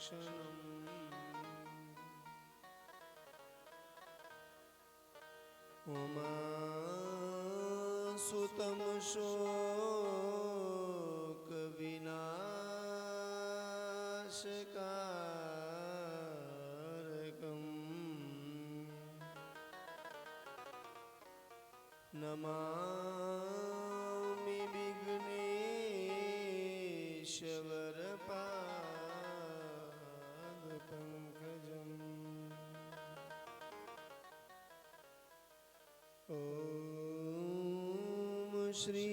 क्षणम् उमासुतं शोकविनाशकारकम् नमामि विघ्नेश्वरपादपङ्कजम्। ॐ श्री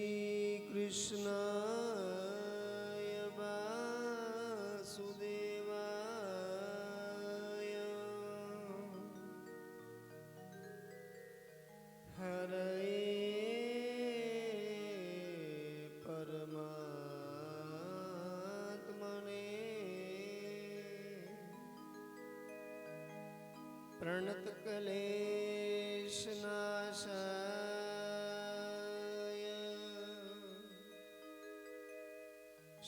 कृष्णाय वासुदेवाय हरये परमात्मने प्रणतक्लेशनाशाय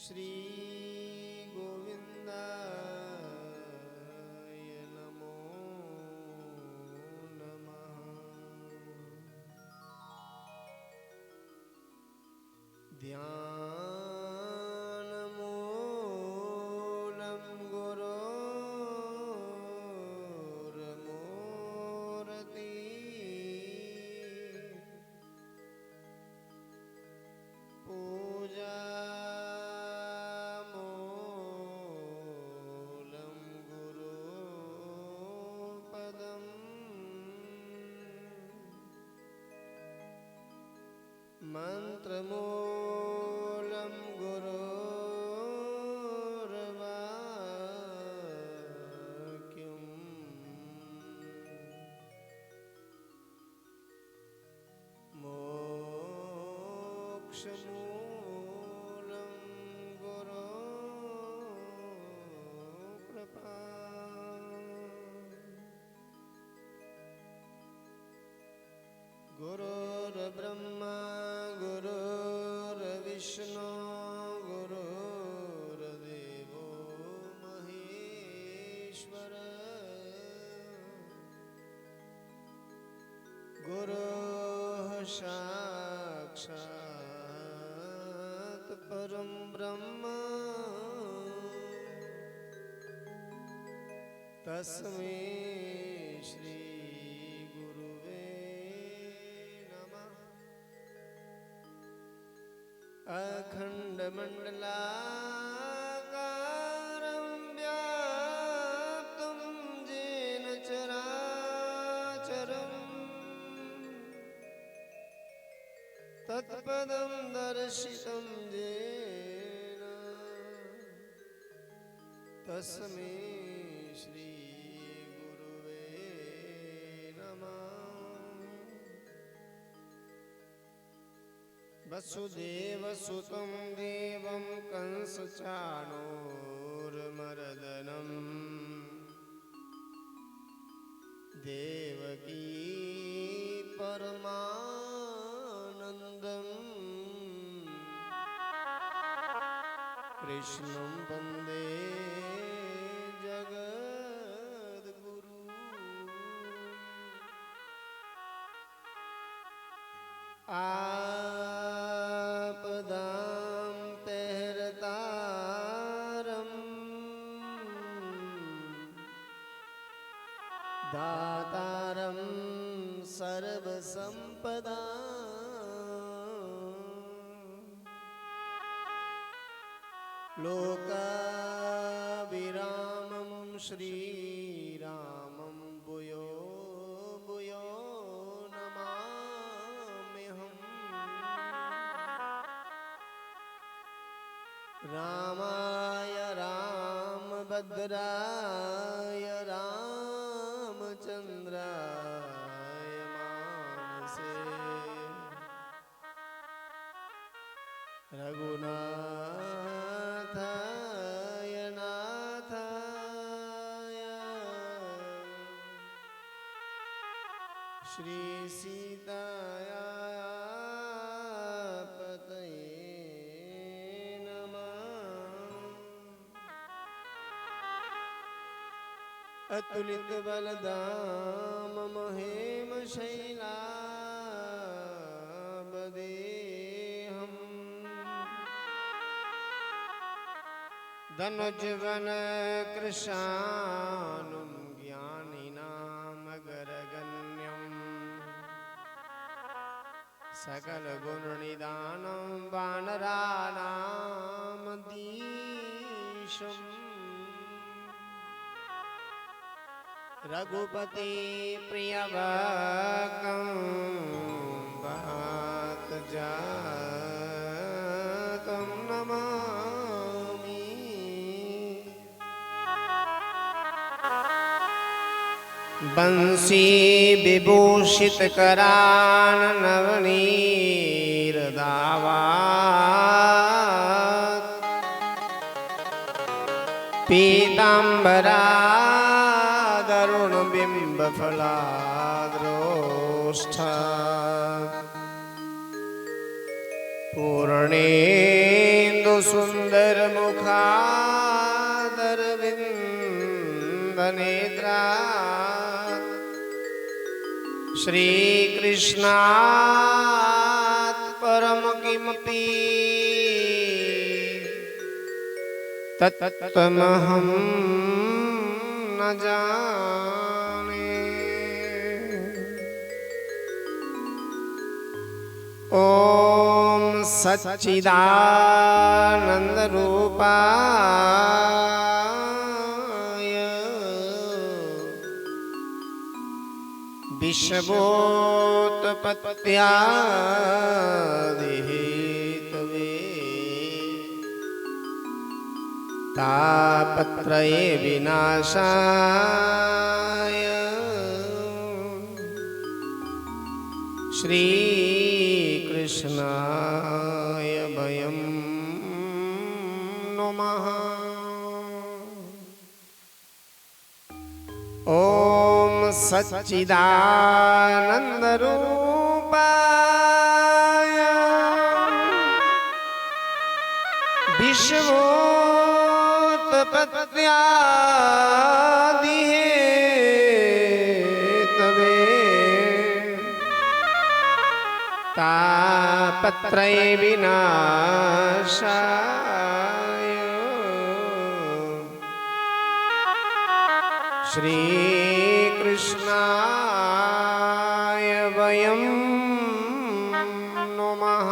श्री गोविन्दाय नमो नमः। ध्यानमूलं गुरोर्मूर्ति पूजामूलं गुरुपदम् मन्त्रमूलं गुरोर्वाक्यम् मोक्षमूलं गुरोर्कृपा। गुरुर्ब्रह्मा गुरुर्विष्णु गुरुर्देवो महेश्वर गुरुः साक्षात् परं ब्रह्म तस्मै श्री गुरुवे नमः। अखण्डमण्डलाकारं व्याप्तं येन चराचरम् तत्पदं दर्शितं येन तस्मै श्री गुरुवे नमः। वसुदेवसुतं देवं कंसचाणूरमर्दनम् देवकी परमानन्दम् कृष्णं वन्दे जगद्गुरु। आपदां तेहरतारम् दातारं सर्वसम्पदा लोकाभिरामं श्रीरामं भूयो भूयो नमाम्यहम्। रामाय रामभद्राय रामचन्द्राय मानसे रघुनाथाय नाथाय श्री सीताया पतये नमः। अतुलित बलधाम महेम शैलाबदेहम् धनुजवन कृशानुं ज्ञानिनामगरगण्यम् सकल गुण निदानं वानराणामधीशम् रघुपति प्रियवकं वातजातं नमामि। बंसी विभूषित करान नवनीरदावात पीतांबरा करुण बिंब फलाद्रोष्ठ पूर्णेन्दु सुंदर मुखादर बिंब नेत्रा श्री कृष्णात् परम किमपि तत्त्वमहं न जाने। ओम सच्चिदानंद रूपाय विश्वोत्पत्त्यादिहेतवे तापत्रये विनाशाय श्री कृष्णाय वयं नमः। ओम सच्चिदानंद रूपाय विश्वोत्पत्त्यादिहेतवे तापत्रये विनाशाय श्री कृष्णाय वयं नमः।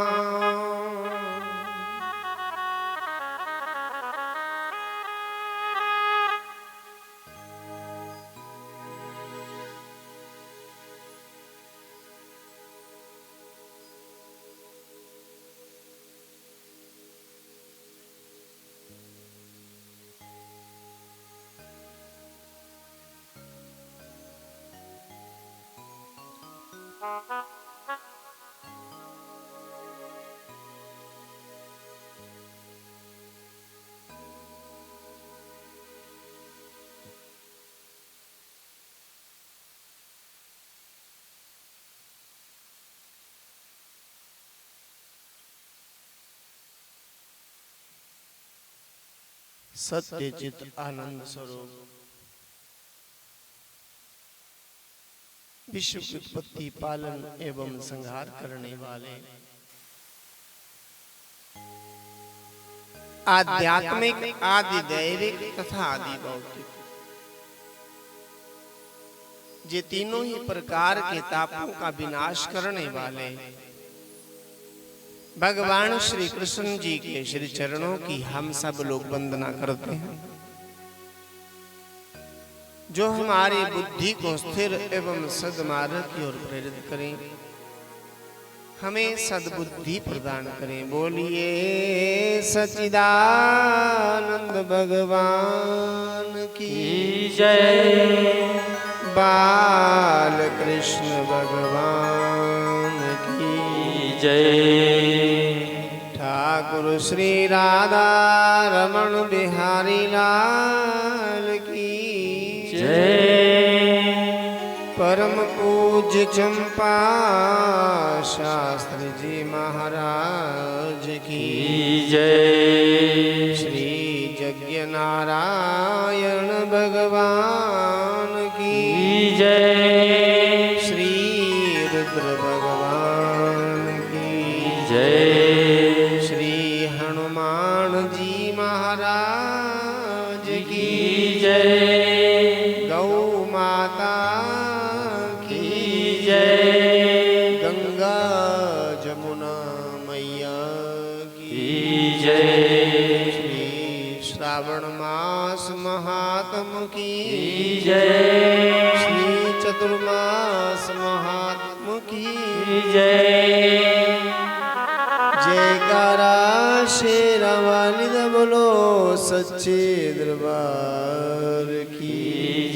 सत्यचित आनंद स्वरूप विश्व की उत्पत्ति पालन एवं संहार करने वाले आध्यात्मिक आदि दैविक तथा आदि भौतिक ये तीनों ही प्रकार के तापों का विनाश करने वाले भगवान श्री कृष्ण जी के श्री चरणों की हम सब लोग वंदना करते हैं, जो हमारी बुद्धि को स्थिर एवं सद्मार्ग की ओर प्रेरित करें, हमें सद्बुद्धि प्रदान करें। बोलिए सच्चिदानंद भगवान की जय, बाल कृष्ण भगवान की जय, ठाकुर श्री राधा रमण बिहारी लाल की जय, परम पूज्य चंपा शास्त्री जी महाराज की जय, श्री यज्ञ नारायण भगवान जय। श्री रुद्र भगवान की जय। श्री हनुमान जी महाराज की जय। गौ माता की जय। गंगा जमुना मैया की जय। श्री श्रावण मास महात्म की जय। श्री चतुर्मास महात्म की जय। जयकारा शेरवाली दा बोलो सच्चे दरबार की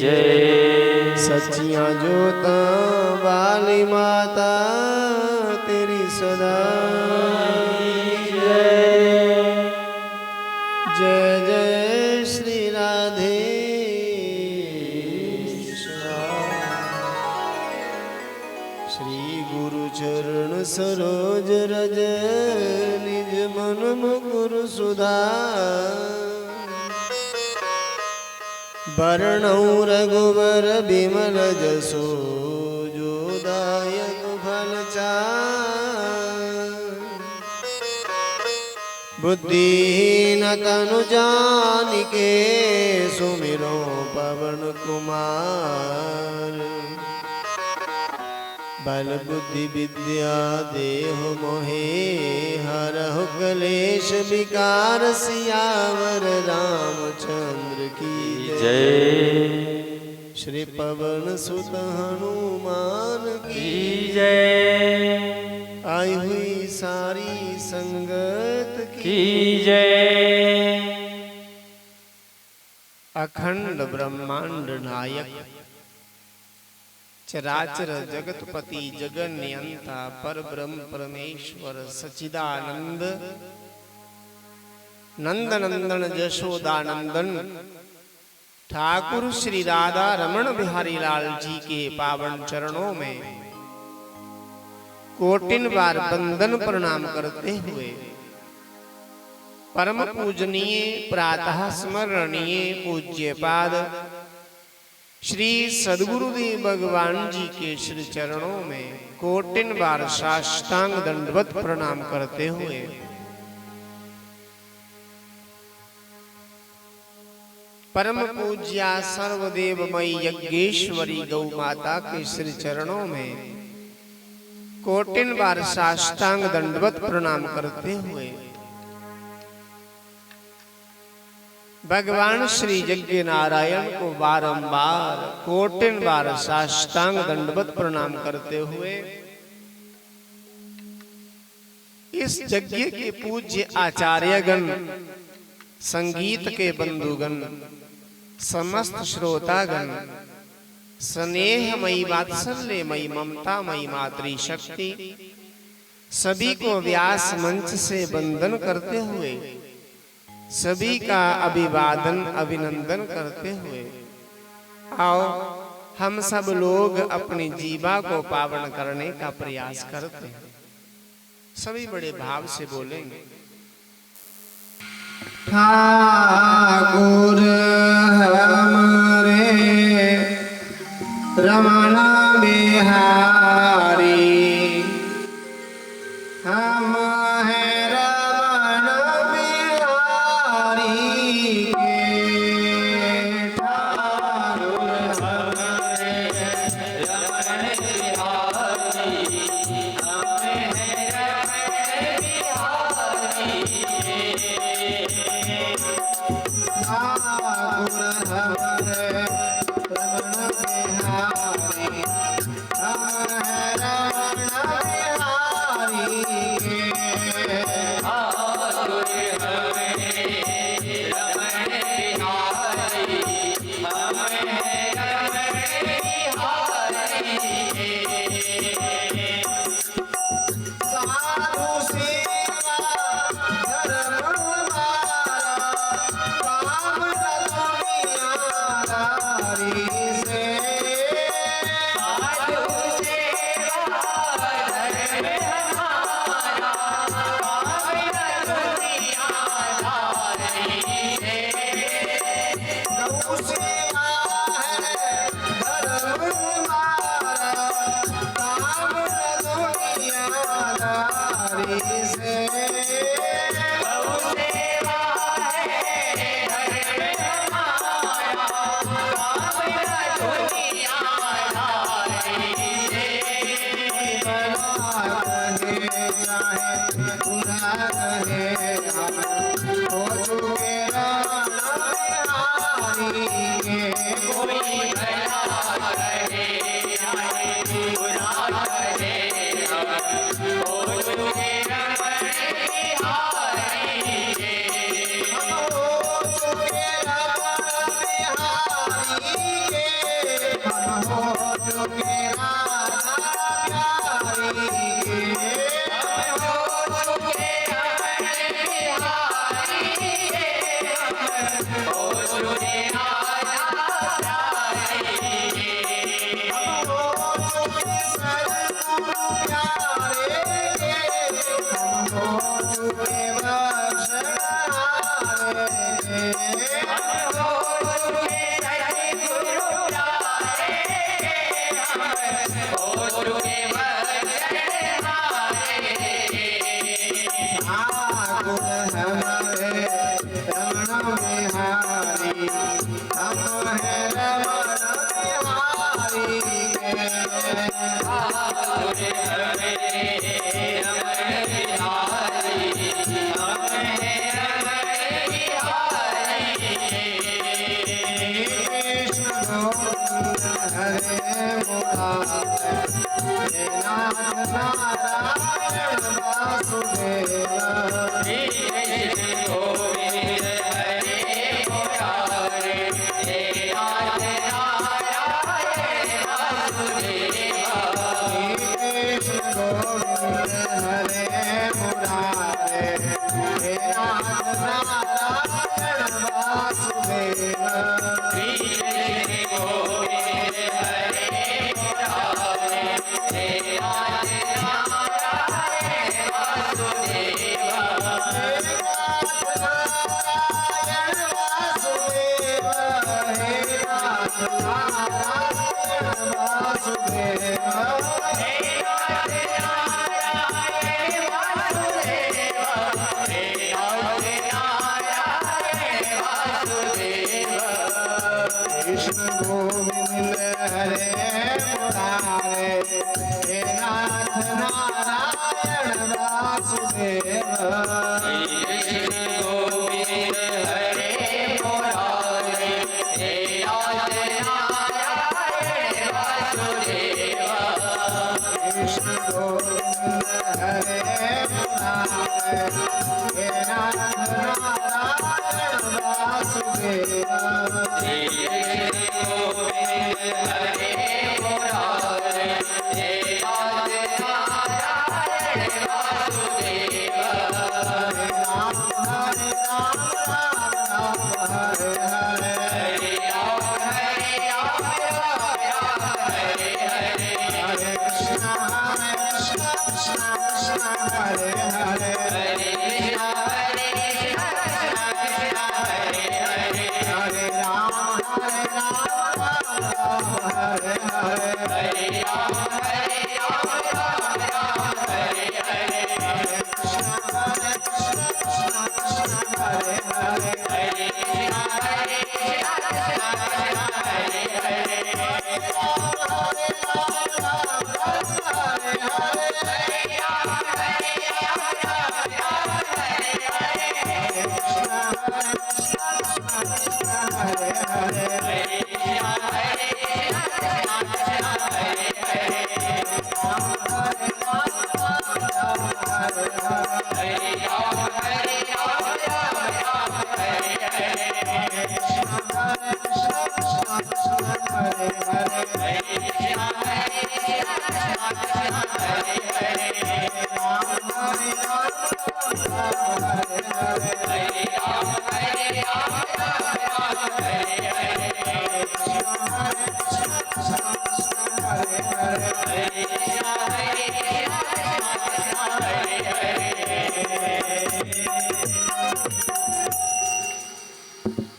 जय। सच्चियां जोतां वाली माता तेरी सदा जय। जय जय श्री राधे श्री गुरु चरण सरोज रज निज मन मुकुर सुधार वर्णौ रघुवर बिमल जसो जो दायक फल चार बुद्धिहीन तनु जानिके सुमिरो पवन कुमार बल बुद्धि विद्या देहु मोहे हरहु कलेश विकार सियावर रामचंद्र की जय। श्री पवन सुत हनुमान की जय। आई हुई सारी संगत की जय। अखंड ब्रह्मांड नायक चराचर जगतपति जगन्यंता पर ब्रह्म परमेश्वर सच्चिदानंद नंदनंदन जशोदानंदन ठाकुर श्री राधा रमण बिहारी लाल जी के पावन चरणों में कोटिन बार वंदन प्रणाम करते हुए परम पूजनीय प्रातः स्मरणीय पूज्य पाद श्री सद्गुरुदेव भगवान जी के श्री चरणों में कोटिन बार साष्टांग दंडवत प्रणाम करते हुए परम पूज्या सर्वदेवमयी यज्ञेश्वरी गौ माता के श्री चरणों में कोटिन बार साष्टांग दंडवत प्रणाम करते हुए भगवान श्री यज्ञ नारायण को बारंबार कोटिन बार साष्टांग दंडवत प्रणाम करते हुए इस यज्ञ के पूज्य आचार्यगण संगीत के बंधुगण समस्त श्रोतागण स्नेहमयी वात्सल्यमयी ममतामयी मातृशक्ति सभी को व्यास मंच से वंदन करते हुए सभी का अभिवादन अभिनंदन करते हुए आओ हम सब लोग अपनी जीवा को पावन करने का प्रयास करते हैं। सभी बड़े भाव से बोलेंगे। ठाकुर हमारे रमण बिहारी हम हैं रमण बिहारी के ठाकुर हमारे रमण बिहारी हम हैं रमण बिहारी ठाकुर हमारे रमण बिहारी हम हैं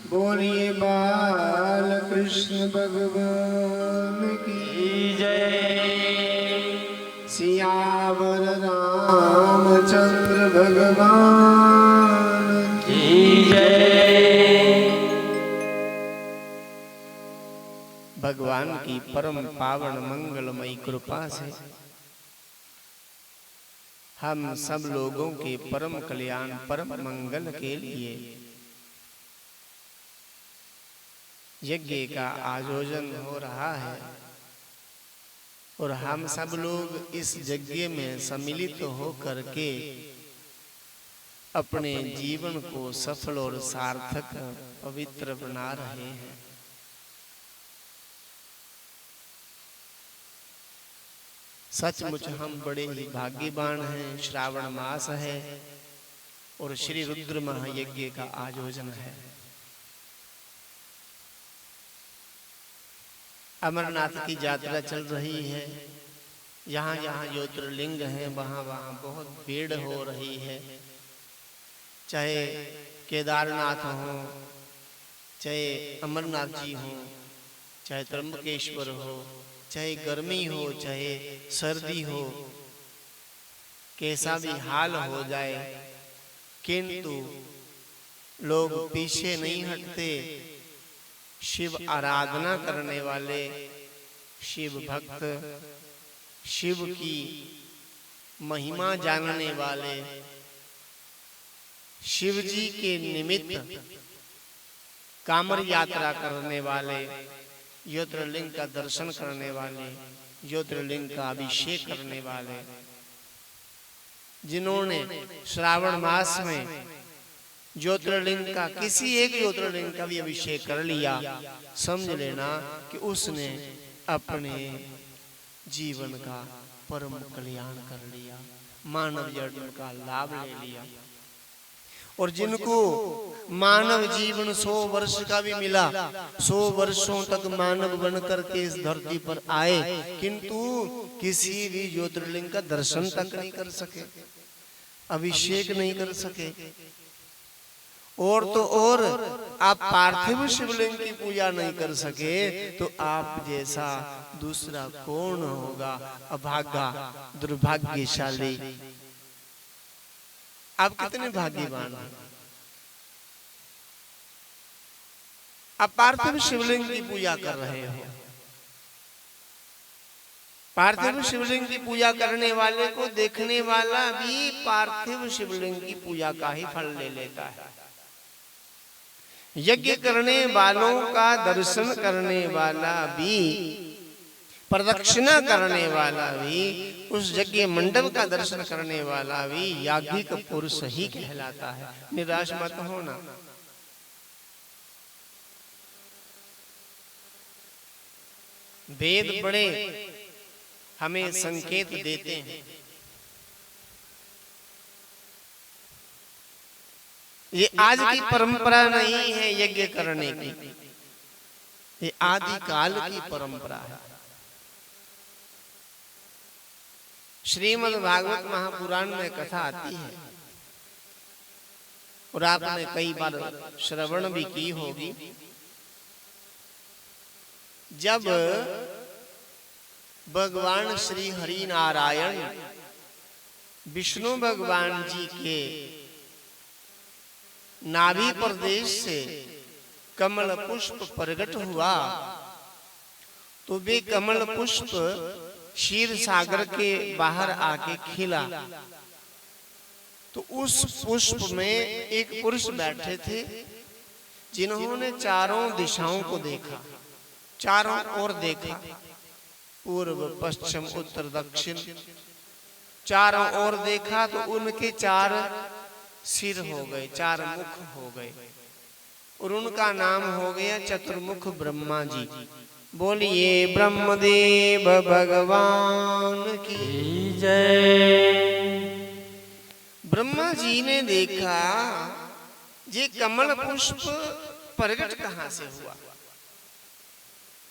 बोलिए बाल कृष्ण भगवान की जय। सियावर रामचंद्र भगवान की जय। भगवान की परम पावन मंगलमयी कृपा से हम सब लोगों के परम कल्याण परम मंगल के लिए यज्ञ का आयोजन हो रहा है और हम सब लोग इस यज्ञ में सम्मिलित हो करके अपने जीवन को सफल और सार्थक पवित्र बना रहे हैं। सचमुच हम बड़े ही भाग्यवान हैं। श्रावण मास है और श्री रुद्र महायज्ञ का आयोजन है। अमरनाथ की यात्रा चल रही है। यहाँ यहाँ ज्योतिर्लिंग है, वहाँ वहाँ बहुत भीड़ हो रही है। चाहे केदारनाथ हो, चाहे अमरनाथ जी हो, चाहे त्र्यंबकेश्वर हो, चाहे गर्मी हो, चाहे सर्दी हो, कैसा भी हाल हो जाए, किंतु लोग पीछे नहीं हटते। शिव आराधना करने वाले, शिव भक्त, शिव की महिमा जानने वाले, शिव जी के निमित्त कामर यात्रा करने वाले, ज्योतिर्लिंग का दर्शन करने वाले, ज्योतिर्लिंग का अभिषेक करने वाले, जिन्होंने श्रावण मास में ज्योतिर्लिंग का किसी एक ज्योतिर्लिंग का भी अभिषेक कर लिया, समझ लेना कि उसने अपने जीवन का परम कल्याण कर लिया, मानव जन्म का लाभ ले लिया। और जिनको मानव जीवन 100 वर्ष का भी मिला, 100 वर्षों तक मानव बनकर के इस धरती पर आए, किंतु किसी भी ज्योतिर्लिंग का दर्शन तक नहीं कर सके, अभिषेक नहीं कर सके। और तो और आप पार्थिव शिवलिंग की पूजा नहीं कर सके तो आप जैसा दूसरा कौन होगा? अभागा, दुर्भाग्यशाली। आप कितने भाग्यवान हैं। आप पार्थिव शिवलिंग की पूजा कर रहे हो। पार्थिव शिवलिंग की पूजा करने वाले को देखने वाला भी पार्थिव शिवलिंग की पूजा का ही फल ले लेता है। यज्ञ करने वालों का दर्शन करने वाला भी, प्रदक्षिणा करने वाला भी, उस यज्ञ मंडप का दर्शन करने वाला भी याज्ञिक पुरुष ही कहलाता है। निराश मत होना। वेद बड़े हमें संकेत देते हैं। ये आज की परंपरा नहीं है यज्ञ करने की, ये आदि काल की परंपरा है। श्रीमद् भागवत महापुराण में कथा आती है और आपने कई बार श्रवण भी की होगी। जब भगवान श्री हरि नारायण विष्णु भगवान जी के नाभि प्रदेश से कमल पुष्प प्रकट हुआ तो वे कमल पुष्प क्षीर सागर के बाहर आके खिला। तो उस पुष्प में एक पुरुष बैठे थे जिन्होंने चारों दिशाओं को देखा, चारों ओर देखा, पूर्व पश्चिम उत्तर दक्षिण, चारों ओर देखा तो उनके 4 सिर हो गए, 4 मुख हो गए और उनका नाम हो गया चतुर्मुख ब्रह्मा जी। बोलिए ब्रह्मदेव भगवान की जय। ब्रह्मा जी ने देखा ये कमल पुष्प प्रकट कहां से हुआ,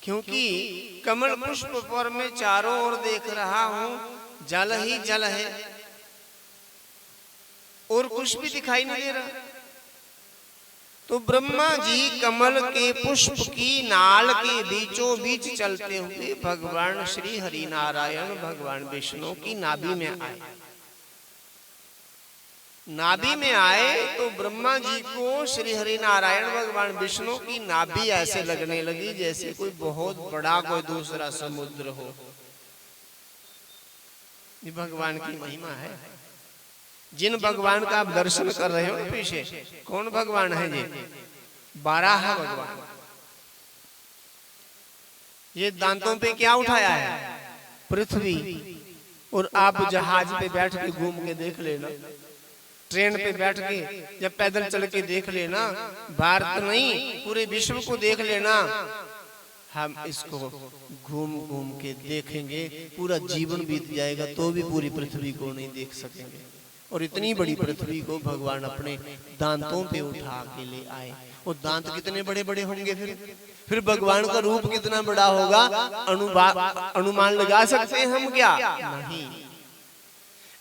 क्योंकि कमल पुष्प पर मैं चारों ओर देख रहा हूं, जल ही जल है और कुछ भी दिखाई नहीं दे रहा। तो ब्रह्मा जी कमल के पुष्प की नाल के बीचों बीच चलते हुए भगवान श्री हरि नारायण भगवान विष्णु की नाभि में आए। नाभि में आए तो ब्रह्मा जी को श्री हरि नारायण भगवान विष्णु की नाभि ऐसे लगने लगी जैसे कोई बहुत बड़ा कोई दूसरा समुद्र हो। ये भगवान की महिमा है। जिन भगवान का आप दर्शन कर रहे हो पीछे, कौन भगवान है ये? बाराह भगवान। ये दांतों पे क्या उठाया है? पृथ्वी। और आप जहाज पे बैठ के घूम के देख लेना, ट्रेन पे बैठ के या पैदल चल के देख लेना, भारत नहीं पूरे विश्व को देख लेना। हम इसको घूम घूम के देखेंगे, पूरा जीवन बीत जाएगा तो भी पूरी पृथ्वी को नहीं देख सकेंगे। और इतनी बड़ी पृथ्वी को भगवान अपने दांतों पे उठा के ले आए। और दांत कितने बड़े बड़े होंगे, फिर भगवान का रूप कितना बड़ा होगा, अनुमान लगा सकते हैं हम क्या? नहीं।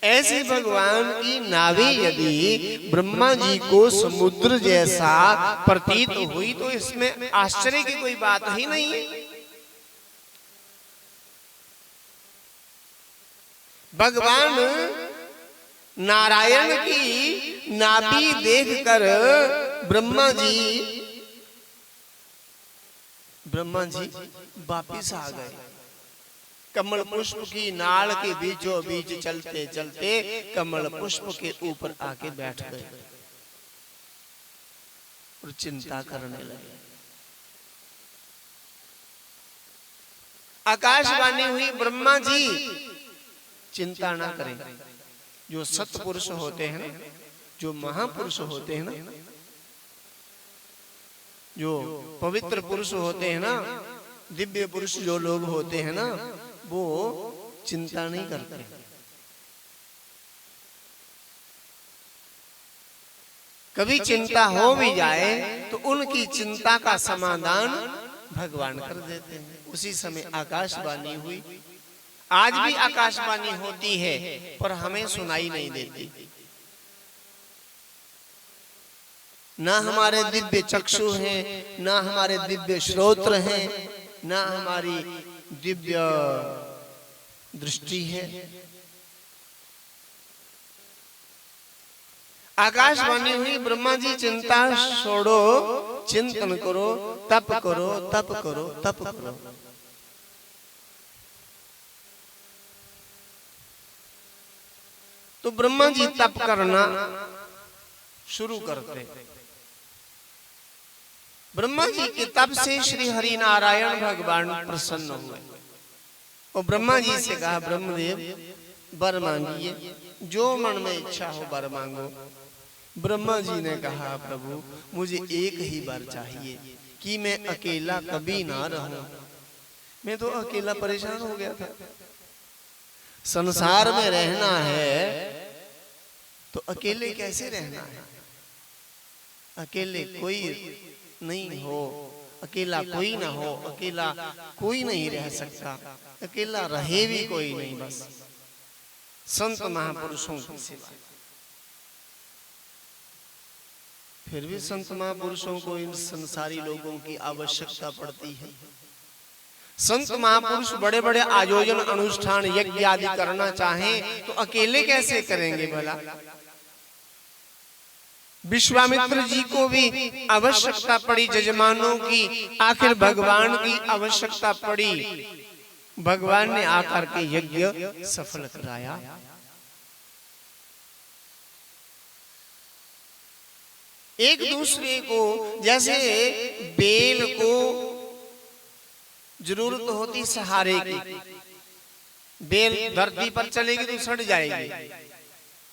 ऐसे भगवान की नाभि यदि ब्रह्मा जी को समुद्र जैसा प्रतीत हुई तो इसमें आश्चर्य की कोई बात ही नहीं है। भगवान नारायण की नाभि देखकर ब्रह्मा जी वापिस आ गए। कमल पुष्प की नाल के बीचों बीच चलते चलते कमल पुष्प के ऊपर आके बैठ गए और चिंता करने लगे। आकाशवाणी हुई, ब्रह्मा जी चिंता ना करें। जो सत्पुरुष होते हैं, जो महापुरुष होते हैं ना, जो पवित्र पुरुष होते हैं ना, दिव्य पुरुष जो लोग होते हैं ना, वो चिंता नहीं करते। कभी चिंता हो भी जाए तो उनकी चिंता का समाधान भगवान कर देते हैं। उसी समय आकाशवाणी हुई। आज भी आकाशवाणी होती है पर हमें सुनाई नहीं देती। ना हमारे दिव्य चक्षु हैं, ना हमारे दिव्य श्रोत्र हैं, ना हमारी दिव्य दृष्टि है। आकाशवाणी हुई, ब्रह्मा जी चिंता छोड़ो, चिंतन करो, तप करो, तप करो, तप करो। तो ब्रह्मा जी तप करना शुरू करते। ब्रह्मा जी के तप से श्री हरि नारायण भगवान प्रसन्न हुए और ब्रह्मा जी से कहा, ब्रह्मदेव वर मांगिए, जो मन में इच्छा हो वर मांगो। ब्रह्मा जी ने कहा, प्रभु मुझे एक ही वर चाहिए कि मैं अकेला कभी ना रहूं। मैं तो अकेला परेशान हो गया था। संसार में रहना है तो अकेले कैसे रहना है? अकेले कोई नहीं हो, अकेला कोई ना हो, अकेला कोई नहीं रह सकता, अकेला रहे भी कोई नहीं, बस संत महापुरुषों की सेवा। फिर भी संत महापुरुषों को इन संसारी लोगों की आवश्यकता पड़ती है। संत महापुरुष बड़े बड़े आयोजन अनुष्ठान यज्ञ आदि करना चाहें तो अकेले कैसे करेंगे भला? विश्वामित्र जी को भी आवश्यकता पड़ी जजमानों की, आखिर भगवान की आवश्यकता पड़ी। भगवान ने आकर के यज्ञ सफल कराया। एक दूसरे को, जैसे बेल को जरूरत होती सहारे की, बेल धरती पर चलेगी तो सड़ जाएगी।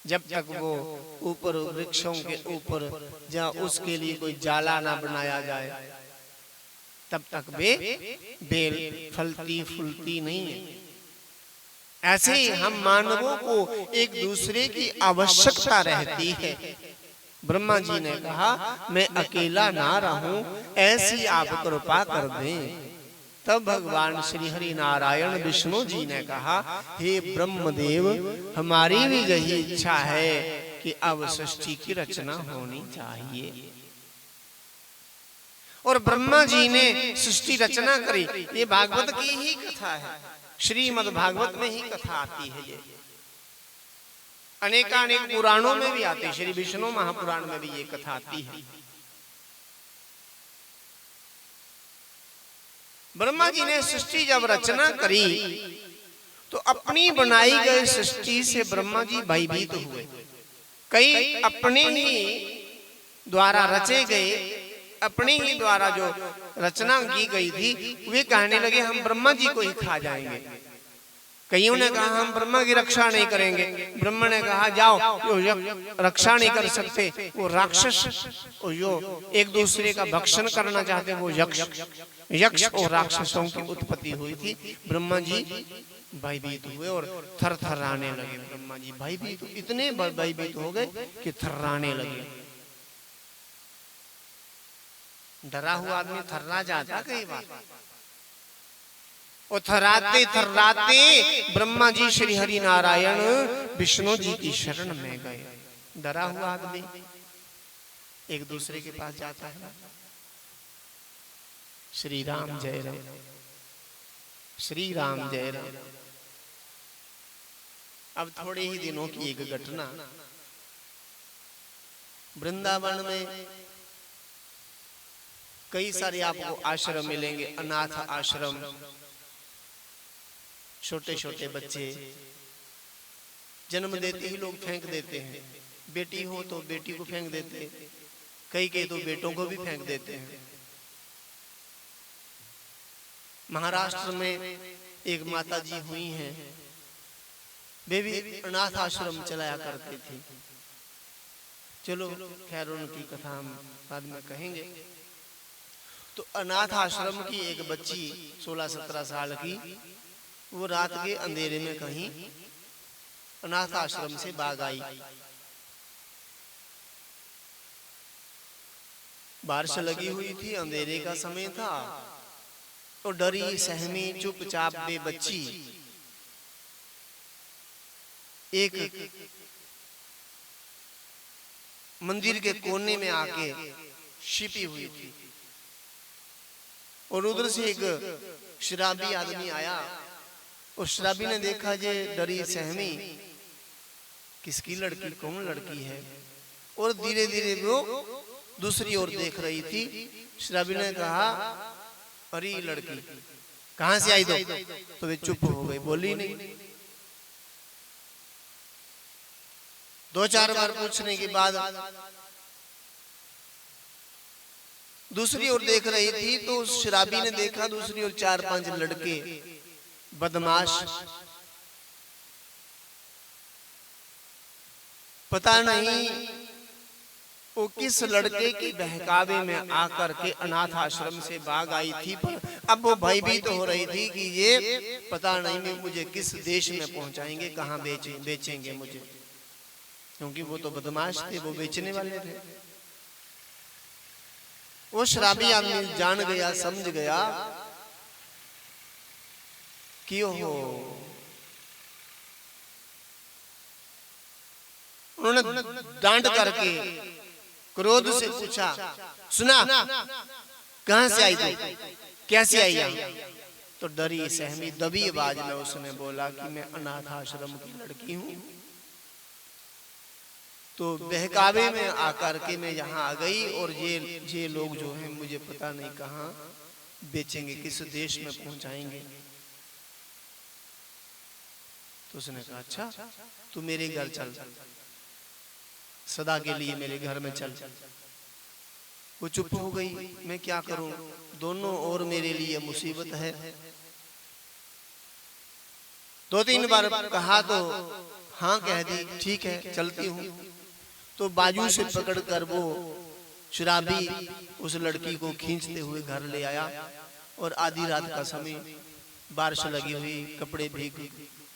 जब तक वो ऊपर वृक्षों के ऊपर जहाँ उसके लिए कोई जाला ना बनाया जाए तब तक बेल फलती फूलती नहीं है। ऐसे ही हम मानवों को एक दूसरे की आवश्यकता रहती है। ब्रह्मा जी ने कहा, मैं अकेला ना रहूं, ऐसी आप कृपा कर दें। तब भगवान श्री हरि नारायण विष्णु जी ने कहा, हे ब्रह्मदेव, हमारी भी यही इच्छा है कि अब सृष्टि की रचना होनी चाहिए। और ब्रह्मा जी ने सृष्टि रचना करी। ये भागवत की ही कथा है, श्रीमद् भागवत में ही कथा आती है। ये अनेकानेक पुराणों में भी आती है, श्री विष्णु महापुराण में भी ये कथा आती है। ब्रह्मा जी ने सृष्टि जब रचना करी तो अपनी बनाई गई सृष्टि से ब्रह्मा जी भयभीत हुए। कई अपने ही द्वारा रचे गए, अपने ही द्वारा जो रचना की गई थी, वे कहने लगे हम ब्रह्मा जी को ही खा जाएंगे। कईयों ने कहा हम ब्रह्मा की रक्षा नहीं करेंगे। ब्रह्मा ने कहा जाओ, जो रक्षा नहीं कर सकते वो राक्षस, जो एक दूसरे का भक्षण करना चाहते वो यक्ष और राक्षसों की उत्पत्ति हुई थी। ब्रह्मा जी भयभीत हुए और थर थर्राने लगे। ब्रह्मा जी भयभीत, इतने भयभीत हो गए कि थर्राने लगे। डरा हुआ आदमी थर्रा जाता कई बार, और थर्राते थर्राते ब्रह्मा जी श्री हरि नारायण विष्णु जी की शरण में गए। डरा हुआ आदमी एक दूसरे के पास जाता है, श्री राम जय राम, श्री राम जय राम। अब थोड़े ही दिनों की एक घटना, वृंदावन में कई सारे आपको आश्रम मिलेंगे, अनाथ आश्रम। छोटे छोटे बच्चे जन्म देते ही लोग फेंक देते हैं। बेटी हो तो बेटी को फेंक देते हैं, कई कई तो बेटों को भी फेंक देते हैं। महाराष्ट्र में एक माता जी हुई हैं, वे भी अनाथ आश्रम चलाया करती थी। चलो खैर उनकी कथा हम बाद में कहेंगे। तो अनाथ आश्रम की एक बच्ची 16-17 साल की, वो रात के अंधेरे में कहीं अनाथ आश्रम से भाग आई। बारिश लगी हुई थी, अंधेरे का समय था, तो डरी सहमी चुपचाप वे बच्ची एक मंदिर के कोने में आके छिपी हुई थी। और उधर से एक शराबी आदमी आया, और शराबी ने देखा जे डरी सहमी किसकी लड़की, कौन लड़की है, और धीरे धीरे वो दूसरी ओर देख रही थी। शराबी ने कहा अरे लड़की कहां से आई? तो वे चुप हो गई, बोली नहीं। 2-4 बार पूछने के बाद दूसरी ओर देख रही थी, तो उस शराबी ने देखा दूसरी ओर 4-5 लड़के बदमाश, पता नहीं वो किस लड़के की बहकावे में आकर के अनाथ आश्रम से भाग आई थी। पर अब वो भयभीत हो रही थी कि ये पता नहीं मुझे किस देश में पहुंचाएंगे, कहां बेचेंगे मुझे, क्योंकि वो तो बदमाश थे, वो बेचने वाले थे। वो शराबी आदमी जान गया, समझ गया कि ओहो, उन्होंने डांट करके क्रोध से पूछा, सुना कहां से आई तू, कैसे आई यहाँ? तो डरी सहमी दबी आवाज में उसने बोला कि मैं अनाथ आश्रम की लड़की हूं। तो बहकावे में आकर के मैं यहाँ आ गई, और ये लोग जो हैं मुझे पता नहीं कहाँ बेचेंगे, किस देश में पहुंचाएंगे। तो उसने कहा अच्छा तू मेरे घर चल, सदा के लिए मेरे घर में चल। वो चुप हो गई, मैं क्या करूं, दोनों और मेरे लिए मुसीबत है। 2-3 बार कहा तो हाँ कह दी, ठीक है चलती हूँ। तो बाजू से पकड़कर वो शराबी उस लड़की को खींचते हुए घर ले आया, और आधी रात का समय, बारिश लगी हुई, कपड़े भीग,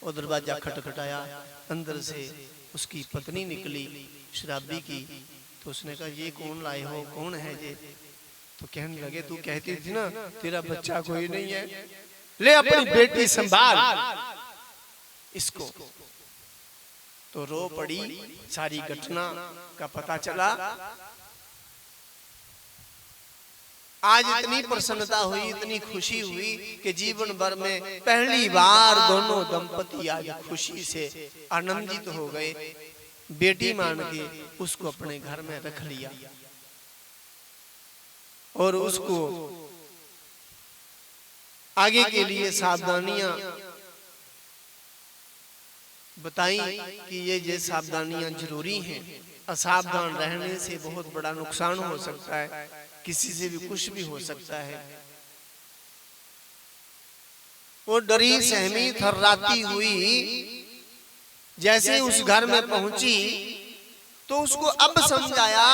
और दरवाजा खटखटाया। अंदर से उसकी पत्नी निकली शराबी की। तो उसने कहा ये कौन लाए हो, कौन है ये? तो कहने लगे तू कहती थी ना तेरा बच्चा कोई नहीं है, ले अपनी बेटी संभाल इसको। तो रो पड़ी, सारी घटना का पता चला। आज इतनी प्रसन्नता हुई, इतनी खुशी हुई कि जीवन भर में पहली बार दोनों दंपति आज खुशी से आनंदित हो गए। बेटी मान के उसको अपने घर में रख लिया, और उसको आगे के लिए सावधानियां बताई कि ये सावधानियां जरूरी हैं। असावधान रहने से बहुत बड़ा नुकसान हो सकता है, किसी से भी कुछ भी हो सकता है। वो डरी सहमी थर्राती हुई जैसे उस घर में पहुंची तो उसको अब समझाया।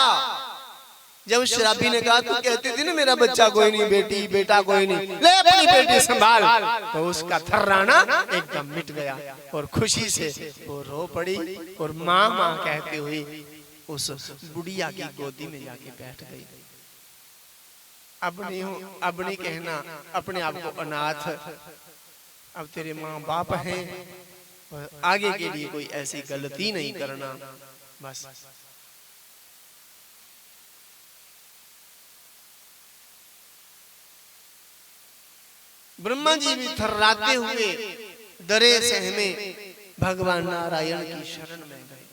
जब शराबी ने कहा तू कहती थी ना मेरा बच्चा कोई नहीं, बेटी बेटा कोई नहीं, ले अपनी बेटी संभाल, तो उसका थर्राना एकदम मिट गया और खुशी से वो रो पड़ी और माँ माँ कहती हुई उस बुढ़िया की गोदी में जाके बैठ गई। अब नहीं कहना अपने आप को अनाथ, अब तेरे माँ बाप हैं और आगे के लिए कोई ऐसी गलती नहीं करना। बस ब्रह्मा जी भी थर्राते हुए डरे सहमे भगवान नारायण की शरण में गए।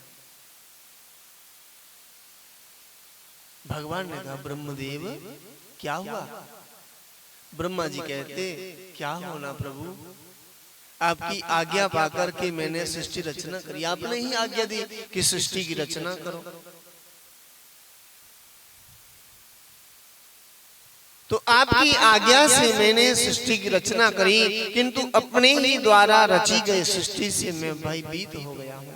भगवान ने कहा ब्रह्मदेव क्या हुआ? ब्रह्मा जी कहते क्या होना प्रभु, आपकी आज्ञा पाकर के मैंने सृष्टि रचना करी। आपने ही आज्ञा दी कि सृष्टि की रचना करो, तो आपकी आज्ञा से मैंने सृष्टि की रचना करी, किंतु अपने ही द्वारा रची गई सृष्टि से मैं भयभीत हो गया हूं।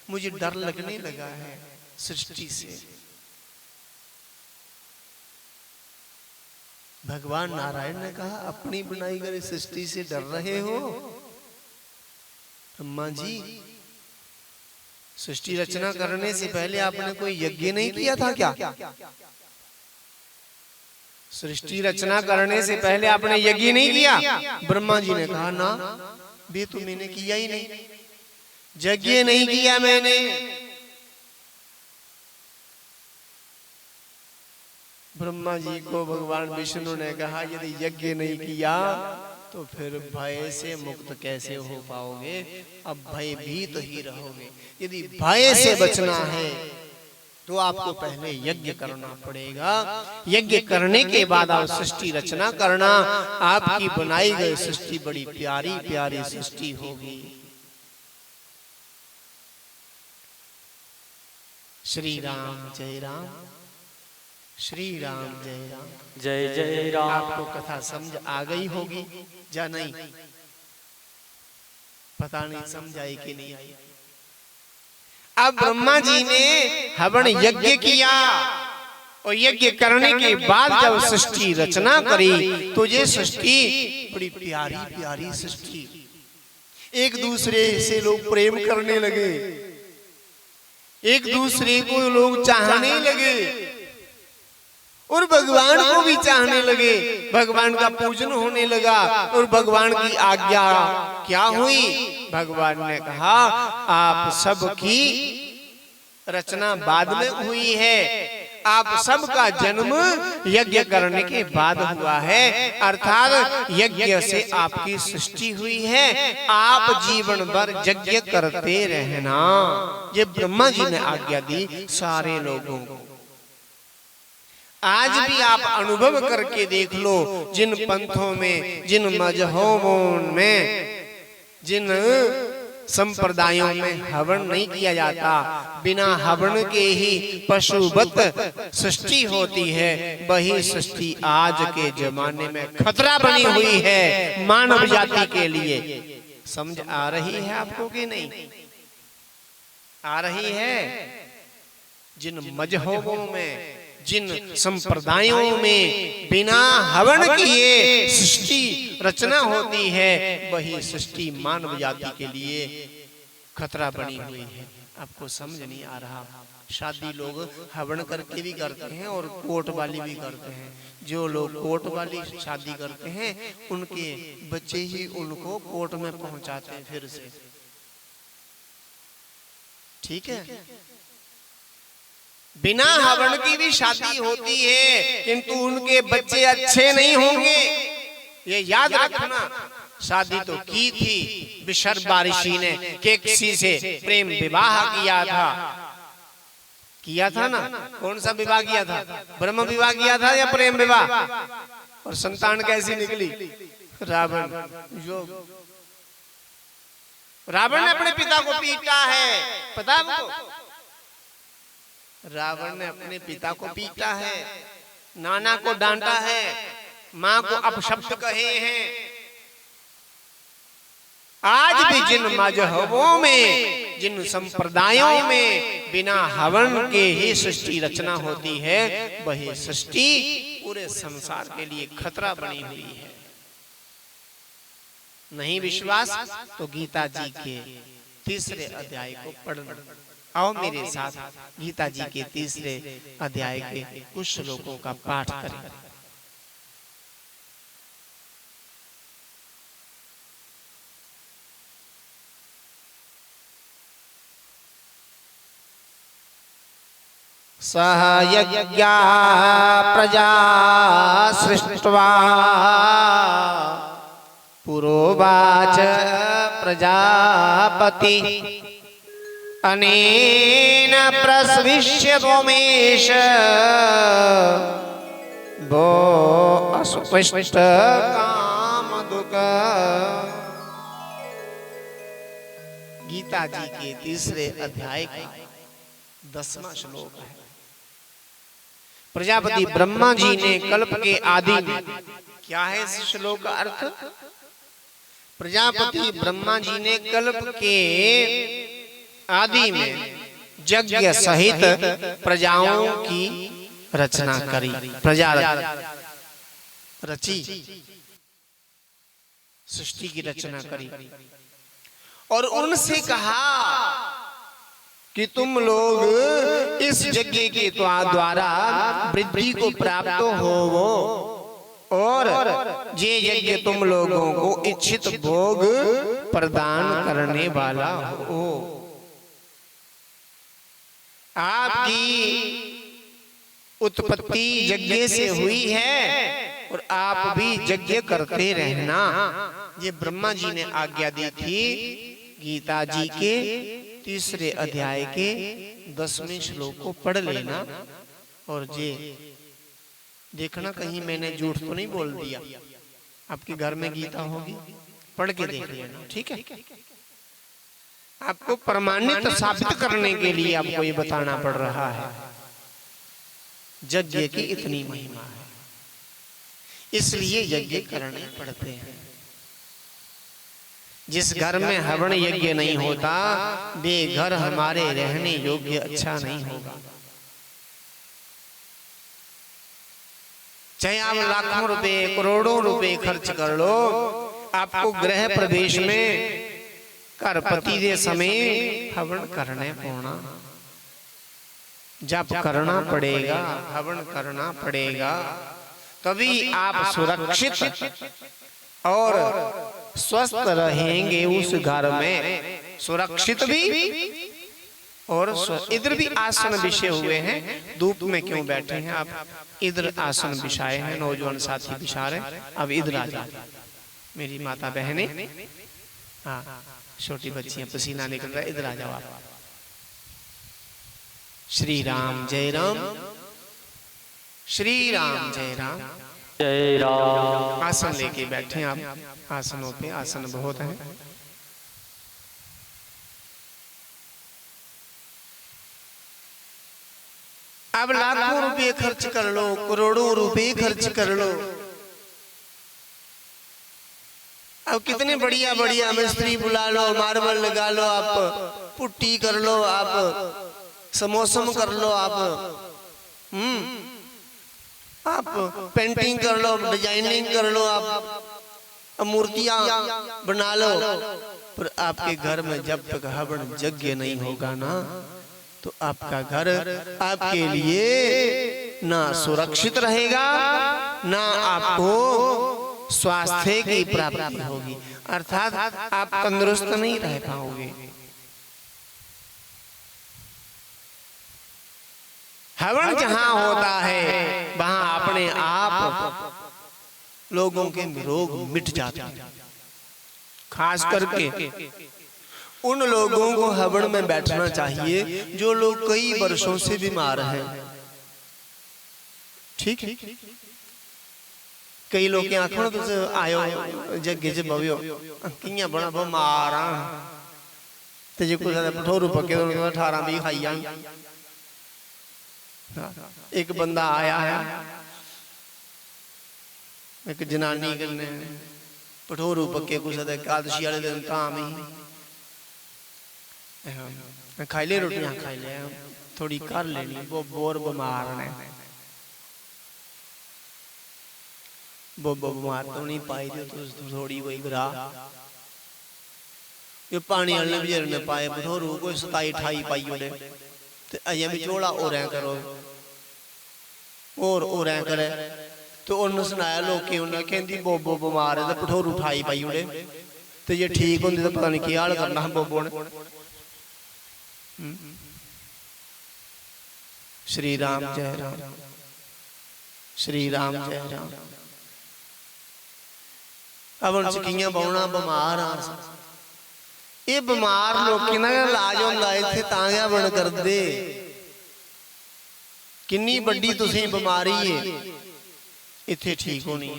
मुझे डर लगने लगा है सृष्टि से। भगवान नारायण ने कहा अपनी बनाई गई सृष्टि से डर रहे हो? ब्रह्मा जी सृष्टि रचना करने से पहले आपने कोई यज्ञ नहीं किया था क्या? सृष्टि रचना करने से पहले आपने यज्ञ नहीं किया? ब्रह्मा जी ने कहा ना बे तो मैंने किया ही नहीं, यज्ञ नहीं किया मैंने। ब्रह्मा जी को भगवान विष्णु ने कहा यदि यज्ञ नहीं किया तो फिर भय से मुक्त कैसे हो पाओगे? अब भयभीत ही रहोगे। यदि भय से बचना है तो आपको पहले यज्ञ करना पड़ेगा। यज्ञ करने के बाद आप सृष्टि रचना करना। आपकी बनाई गई सृष्टि बड़ी प्यारी प्यारी सृष्टि होगी। श्री राम जय राम, श्री राम जय राम। जय जय राम। आपको कथा समझ आ गई होगी या नहीं? पता नहीं समझ आई कि नहीं आई। अब ब्रह्मा जी ने हवन यज्ञ किया और यज्ञ करने के बाद जब सृष्टि रचना करी तो ये सृष्टि बड़ी प्यारी प्यारी सृष्टि। एक दूसरे से लोग प्रेम करने लगे, एक दूसरे को लोग चाहने लगे और भगवान को भी चाहने लगे। भगवान का पूजन होने लगा और भगवान की आज्ञा क्या हुई? भगवान ने कहा आप सबकी रचना बाद में हुई है, आप सबका जन्म यज्ञ करने के बाद हुआ है, अर्थात यज्ञ से आपकी सृष्टि हुई है। आप जीवन भर यज्ञ करते रहना। ये ब्रह्मा जी ने आज्ञा दी सारे लोगों को। आज भी आप अनुभव करके देख लो, जिन पंथों में, जिन मजहबों में, जिन संप्रदायों में हवन नहीं किया जाता, बिना हवन के ही पशुवत सृष्टि होती है, वही सृष्टि आज के जमाने में खतरा बनी हुई है मानव जाति के लिए। समझ आ रही है आपको कि नहीं आ रही है? जिन मजहबों में, जिन संप्रदायों में बिना हवन किए सृष्टि रचना होती है, वही सृष्टि मानव जाति के लिए खतरा बनी हुई है। आपको समझ नहीं आ रहा? शादी लोग हवन करके भी करते हैं और कोर्ट वाली भी करते हैं। जो लोग कोर्ट वाली शादी करते हैं उनके बच्चे ही उनको कोर्ट में पहुंचाते हैं फिर से। ठीक है, बिना हवन की भी शादी होती है, किंतु उनके बच्चे अच्छे नहीं होंगे, ये याद रखना। शादी तो की थी विशर्बा ऋषि ने, किसी से प्रेम विवाह किया था ना। कौन सा विवाह किया था? ब्रह्म विवाह किया था या प्रेम विवाह? और संतान कैसी निकली? रावण योग। रावण ने अपने पिता को पीटा है, पता है आपको? रावण ने अपने पिता को पीटा है, नाना को डांटा है, मां को अपशब्द कहे हैं। आज भी जिन मजहबों में, जिन संप्रदायों में बिना हवन के ही सृष्टि रचना होती है, वही सृष्टि पूरे संसार के लिए खतरा बनी हुई है। नहीं विश्वास तो गीता जी के 3रे अध्याय को पढ़ना। आओ मेरे साथ गीता जी के 3रे अध्याय के कुछ श्लोकों का पाठ करें। सह यज्ञा प्रजा सृष्ट्वा पुरोवाच प्रजापति अनेन प्रसविष्य गोमेश वो अस्पष्ट कामदुक। गीता जी के 3रे अध्याय का 10वां श्लोक है। प्रजापति ब्रह्मा जी ने कल्प के आदि में, क्या है इस श्लोक का अर्थ? प्रजापति ब्रह्मा जी ने कल्प के आदि में यज्ञ सहित प्रजाओं की रचना करी, प्रजा रची, सृष्टि की रचना करी और उनसे कहा कि तुम लोग इस यज्ञ के द्वारा वृद्धि को प्राप्त होवो और ये यज्ञ तुम लोगों को इच्छित भोग प्रदान करने वाला हो। आपकी उत्पत्ति यज्ञ से हुई है और आप भी यज्ञ करते रहना। ये ब्रह्मा जी ने आज्ञा दी थी। गीता जी के 3रे अध्याय के 10वें श्लोक को पढ़ लेना और ये देखना कहीं मैंने झूठ तो नहीं बोल दिया। आपके घर में गीता होगी, पढ़ के देख लेना, ठीक है? आपको प्रमाणित साबित करने के लिए आपको ये बताना पड़ रहा है। यज्ञ की इतनी महिमा है, इसलिए यज्ञ करने पड़ते हैं। जिस घर में हवन यज्ञ नहीं होता, वे घर हमारे रहने योग्य अच्छा नहीं होगा। चाहे आप लाखों रुपए, करोड़ों रुपए खर्च कर लो, आपको गृह प्रवेश में करपति दे समय हवन करने पड़ना, जप करना पड़ेगा, हवन करना पड़ेगा, तभी आप सुरक्षित और स्वस्थ रहेंगे उस घर में, सुरक्षित भी और इधर भी आसन बिछे हुए हैं। धूप में क्यों बैठे हैं आप? इधर आसन बिछाए हैं, नौजवान साथी बिछा रहे। अब इधर आ जाओ मेरी माता बहने, हाँ छोटी बच्चियां पसीना निकल रहा है, इधर आ जाओ आप। श्री राम जय राम, श्री राम जय राम जय राम। आसन लेके बैठे आप, आसनों पे आसन बहुत है। अब लाखों रुपए खर्च कर लो, करोड़ों रुपए खर्च कर लो, अब कितने बढ़िया बढ़िया मिस्त्री बुला लो, मार्बल लगा लो, आप पुट्टी कर लो, आप समोसम कर लो, आप पेंटिंग कर लो, डिजाइनिंग कर लो, आप मूर्तियां बना लो, पर आपके घर में जब तक हवन यज्ञ नहीं होगा ना, तो आपका घर आपके लिए ना सुरक्षित रहेगा, ना आपको स्वास्थ्य की प्राप्ति होगी, अर्थात आप तंदुरुस्त नहीं रह पाओगे। हवन जहां होता है वहां अपने आप लोगों के रोग मिट जाते हैं। खास करके उन लोगों को हवन में बैठना चाहिए जो लोग कई वर्षों से बीमार हैं। ठीक है, कई लोग की आंखों तो आयो जगे च बवियो किया बड़ा बीमार ते जे कुछ भठोरू पके तो 18-20 खाई जान। एक बंदा आया है, एक जनानी कन्ने भठोरू पके कुछ एकादशी वाले दिन धाम ही खाई ले, रोटियां खाई ले, थोड़ी कर लेनी, वो बोर बीमार ने, वो बीमार तो नहीं पाई थी तो थोड़ी कोई गिरा ये पानी वाले बेचारे ने पाए भठोरू कोई 27-28 पाई उड़े ते अजें भी झोला और करो और करे तो उन्होंने सुनाया लोग उन्हें कहती बोबो बीमार है तो भठोरू 28 पाई उड़े तो जे ठीक होंगे तो पता नहीं क्या हाल करना बोबो ने। श्री राम जय राम, श्री राम जय राम। अब उन चिकिया बहुना बीमार आ ये बीमार लोग ना इलाज होंदा इत्थे तां बन कर दे किन्नी बड़ी तुसी बीमारी है इत्थे ठीक होनी है।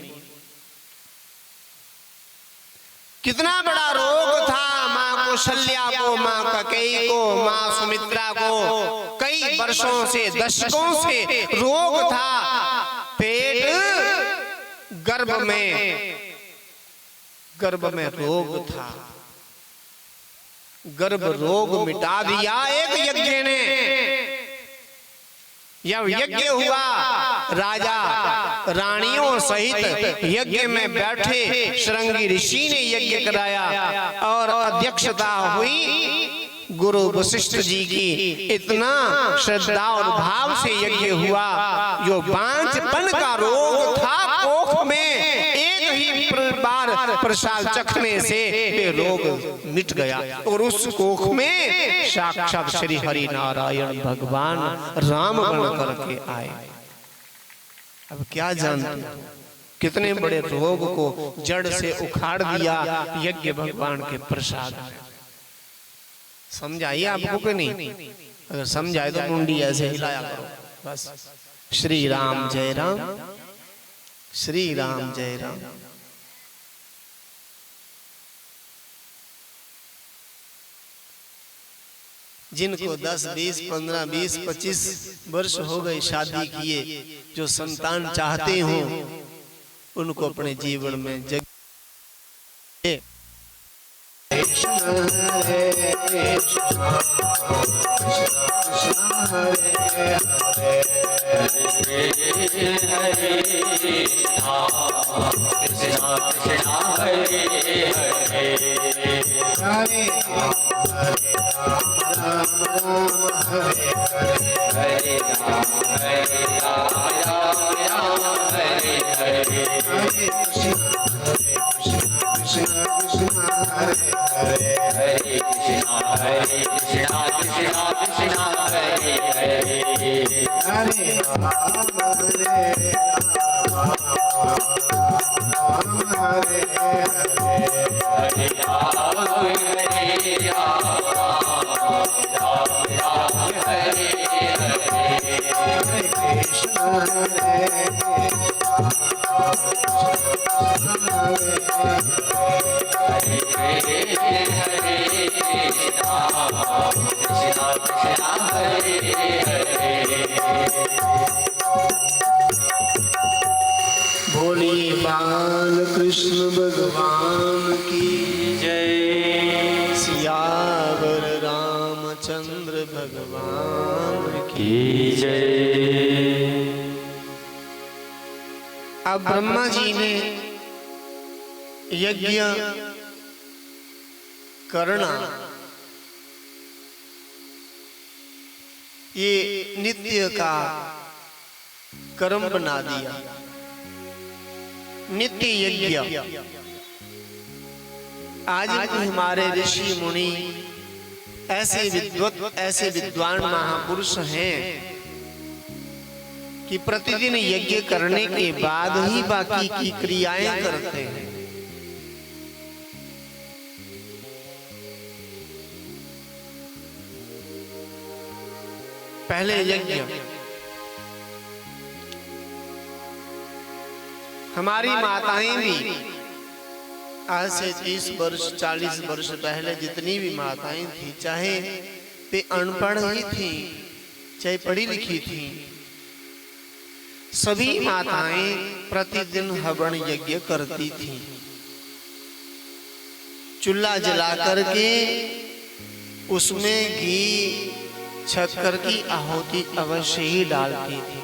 कितना बड़ा रोग था माँ कौशल्या को, माँ कैकेयी को, माँ सुमित्रा को, कई वर्षों से दशकों से रोग था, पेट गर्भ में रोग था, गर्भ रोग मिटा दिया एक यज्ञ ने। जब यज्ञ हुआ राजा रानियों सहित यज्ञ में बैठे श्रृंगी ऋषि ने यज्ञ कराया और अध्यक्षता हुई गुरु वशिष्ठ जी की। इतना श्रद्धा और भाव से यज्ञ हुआ, जो बांझपन का रोग था कोख में, एक ही बार प्रसाद चखने से वे रोग मिट गया और उस कोख में साक्षात श्री हरि नारायण भगवान राम बन करके आए। अब क्या जानते कितने बड़े रोग को जड़ से उखाड़ दिया यज्ञ भगवान के प्रसाद में। समझाइए आपको कि नहीं? अगर समझाए तो मुंडी ऐसे हिलाया करो बस। श्री राम जय राम, श्री राम जय राम। जिनको 10, 20, 15, 20, 25 वर्ष हो गए शादी किए, जो संतान चाहते हो उनको अपने जीवन में जग भोले बाल कृष्ण भगवान की जय। सियावर रामचंद्र भगवान की जय। अब ब्रह्मा जी ने यज्ञ करना ये नित्य का कर्म बना दिया, नित्य यज्ञ। आज भी हमारे ऋषि मुनि ऐसे विद्वान महापुरुष हैं कि प्रतिदिन यज्ञ करने के बाद ही बाकी की क्रियाएं करते हैं। पहले यज्ञ हमारी माताएं भी आज से 30 वर्ष 40 वर्ष पहले जितनी भी माताएं थी, चाहे वे अनपढ़ ही थी चाहे पढ़ी लिखी थी, सभी माताएं प्रतिदिन हवन यज्ञ करती थी। चूल्हा जला करके उसमें घी शक्कर की आहुति अवश्य ही डालती थी।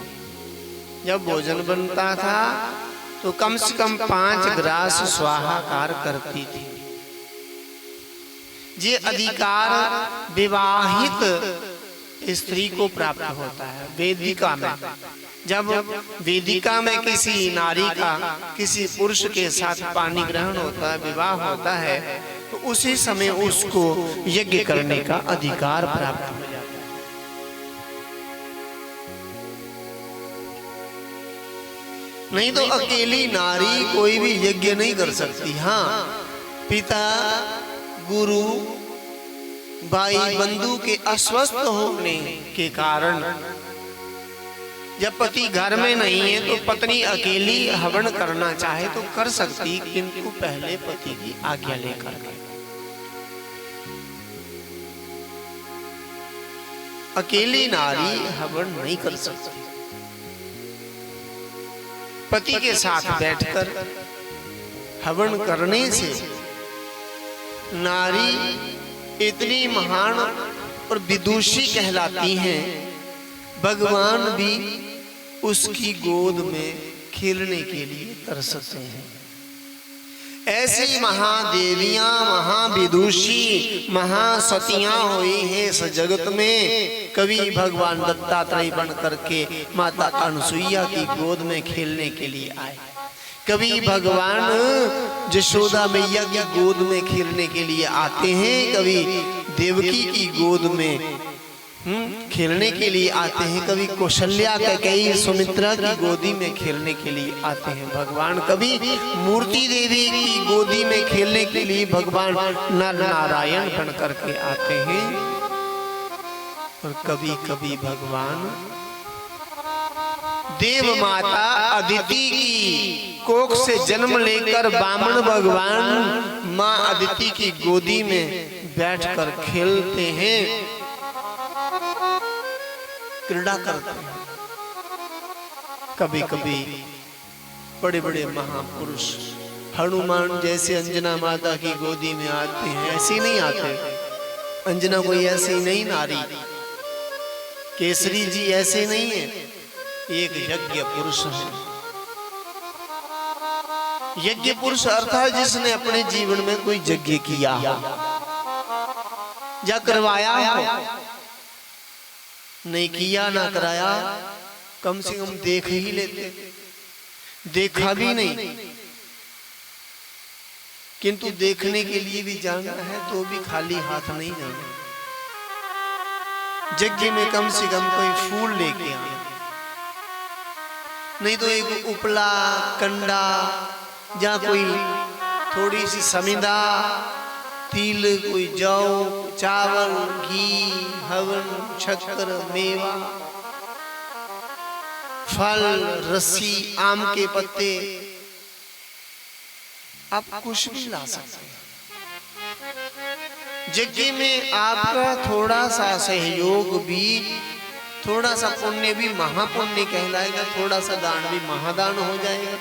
जब भोजन बनता था तो कम से कम 5 ग्रास स्वाहाकार करती थी। ये अधिकार विवाहित स्त्री को प्राप्त होता है। वेदिका में जब वेदिका में किसी नारी का किसी पुरुष के साथ पानी ग्रहण होता है, विवाह होता है, तो उसी समय उसको यज्ञ करने का अधिकार प्राप्त हो जाता है। नहीं तो अकेली नारी कोई भी यज्ञ नहीं कर सकती। हाँ, पिता, गुरु, भाई, बंधु के अस्वस्थ होने के कारण जब पति घर में नहीं है तो पत्नी अकेली हवन करना चाहे तो कर सकती, किंतु पहले पति की आज्ञा लेकर के। अकेली नारी हवन नहीं कर सकती। पति के साथ बैठकर हवन करने से नारी इतनी महान और विदुषी कहलाती हैं, भगवान भी उसकी गोद में खेलने के लिए तरसते हैं। ऐसी महादेवियां, महाविदुषी, महासतियां हुई हैं इस जगत में। कभी भगवान दत्तात्रेय बन करके माता अनसुईया की गोद में खेलने के लिए आए, कभी भगवान यशोदा मैया की गोद में खेलने के लिए आते हैं, कभी देवकी की गोद में खेलने के लिए आते हैं, कभी कौशल्या कैकेयी सुमित्रा की गोदी में खेलने के लिए आते हैं भगवान, कभी मूर्ति देवी की गोदी में खेलने के लिए भगवान नर नारायण बन करके आते हैं, और कभी कभी भगवान देव माता अदिति की कोख से जन्म लेकर बामन भगवान माँ अदिति की गोदी में बैठकर खेलते हैं, क्रीड़ा करते हैं। कभी कभी बड़े बड़े महापुरुष हनुमान जैसे अंजना माता की गोदी में आते हैं। ऐसे नहीं आते, अंजना कोई ऐसी नहीं नारी, केसरी जी ऐसे नहीं है, एक यज्ञ पुरुष है। यज्ञ पुरुष अर्थात जिसने अपने जीवन में कोई यज्ञ किया हो या करवाया हो, नहीं किया ना कराया, कम से कम देख ही लेते। देखा भी नहीं, किंतु देखने के लिए भी जाना है तो भी खाली हाथ नहीं जाना। यज्ञ में कम से कम कोई फूल लेके आना, नहीं तो एक उपला, कंडा या कोई थोड़ी सी समिंदा, तिल, कोई जौ, चावल, घी, हवन, शक्कर, मेवा, फल, रस्सी, आम के पत्ते, आप कुछ भी ला सकते हैं। यज्ञ में आपका थोड़ा सा सहयोग भी, थोड़ा सा पुण्य भी महापुण्य कहलाएगा, थोड़ा सा दान भी महादान हो जाएगा,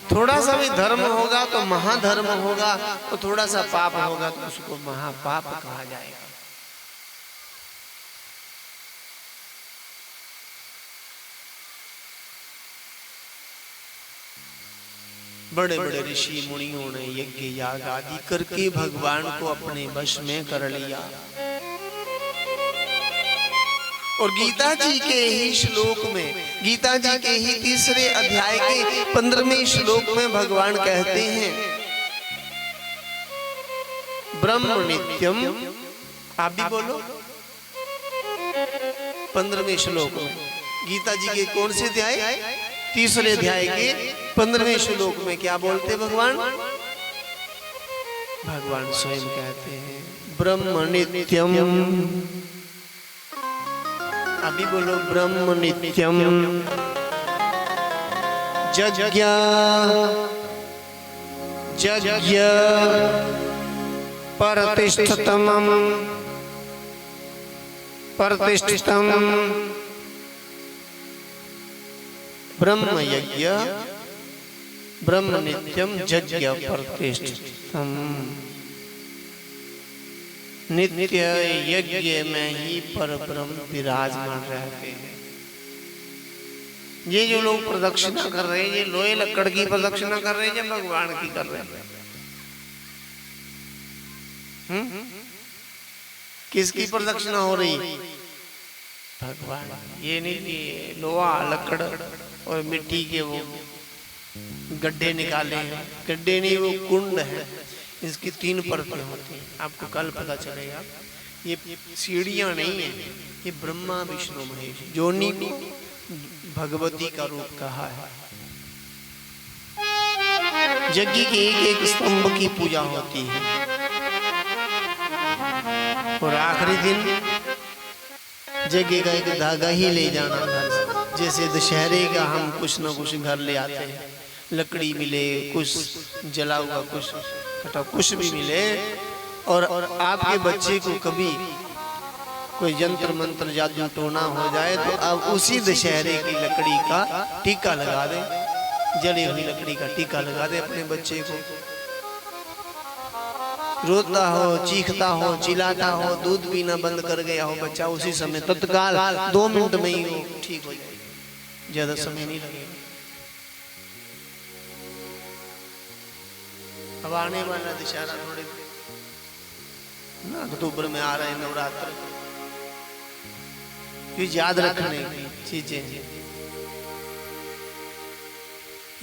थोड़ा सा भी धर्म होगा तो महाधर्म होगा, और थोड़ा सा पाप होगा तो उसको महापाप कहा जाएगा। बड़े बड़े ऋषि मुनियों ने यज्ञ याग आदि करके भगवान को अपने वश में कर लिया। और गीता जी के ही श्लोक में, गीता जी के ही 3रे अध्याय के 15वें श्लोक में भगवान कहते हैं, ब्रह्म नित्यम, आप भी बोलो, 15वें श्लोक में गीता जी के कौन से अध्याय, 3रे अध्याय के 15वें श्लोक में क्या बोलते भगवान? भगवान स्वयं कहते हैं ब्रह्म नित्यम, अभी बोलो ब्रह्म नित्यम, यज्ञ यज्ञ प्रतिष्ठितम् प्रतिष्ठितम् ब्रह्म यज्ञ ब्रह्म नित्यम यज्ञ प्रतिष्ठितम्। नित्य यज्ञ में ही पर ब्रह्म विराजमान रहते हैं। ये जो लोग प्रदक्षिणा कर रहे हैं, ये लोहे लकड़ की प्रदक्षिणा कर रहे हैं या भगवान की कर रहे हैं? किसकी प्रदक्षिणा हो रही? भगवान। ये नहीं कि लोहा लकड़ और मिट्टी के वो गड्ढे निकाले हैं। गड्ढे नहीं, वो कुंड है। इसकी 3 परतें होती हैं, आपको कल पता चलेगा। ये सीढ़ियां नहीं है, ये ब्रह्मा विष्णु महेश जोनी को भगवती का रूप कहा है। यज्ञ के एक स्तंभ की पूजा होती है और आखिरी दिन यज्ञ का एक धागा ही ले जाना घर से। जैसे दशहरे का हम कुछ न कुछ घर ले आते हैं, लकड़ी मिले, कुछ जला हुआ, कुछ कटा, कुछ भी मिले, और आपके बच्चे को कभी कोई यंत्र मंत्र जादू टोना हो जाए तो आप उसी दशहरे की लकड़ी का टीका लगा दे, जली हुई लकड़ी का टीका लगा दे अपने बच्चे को। रोता हो, चीखता हो, चिल्लाता हो, दूध पीना बंद कर गया हो बच्चा, उसी समय तत्काल 2 मिनट में ही वो ठीक हो जाए, ज्यादा समय नहीं लगेगा। अब आने वाला दशहरा थोड़े ना अक्टूबर में आ रहे हैं, नवरात्र, ये याद रखने की चीजें।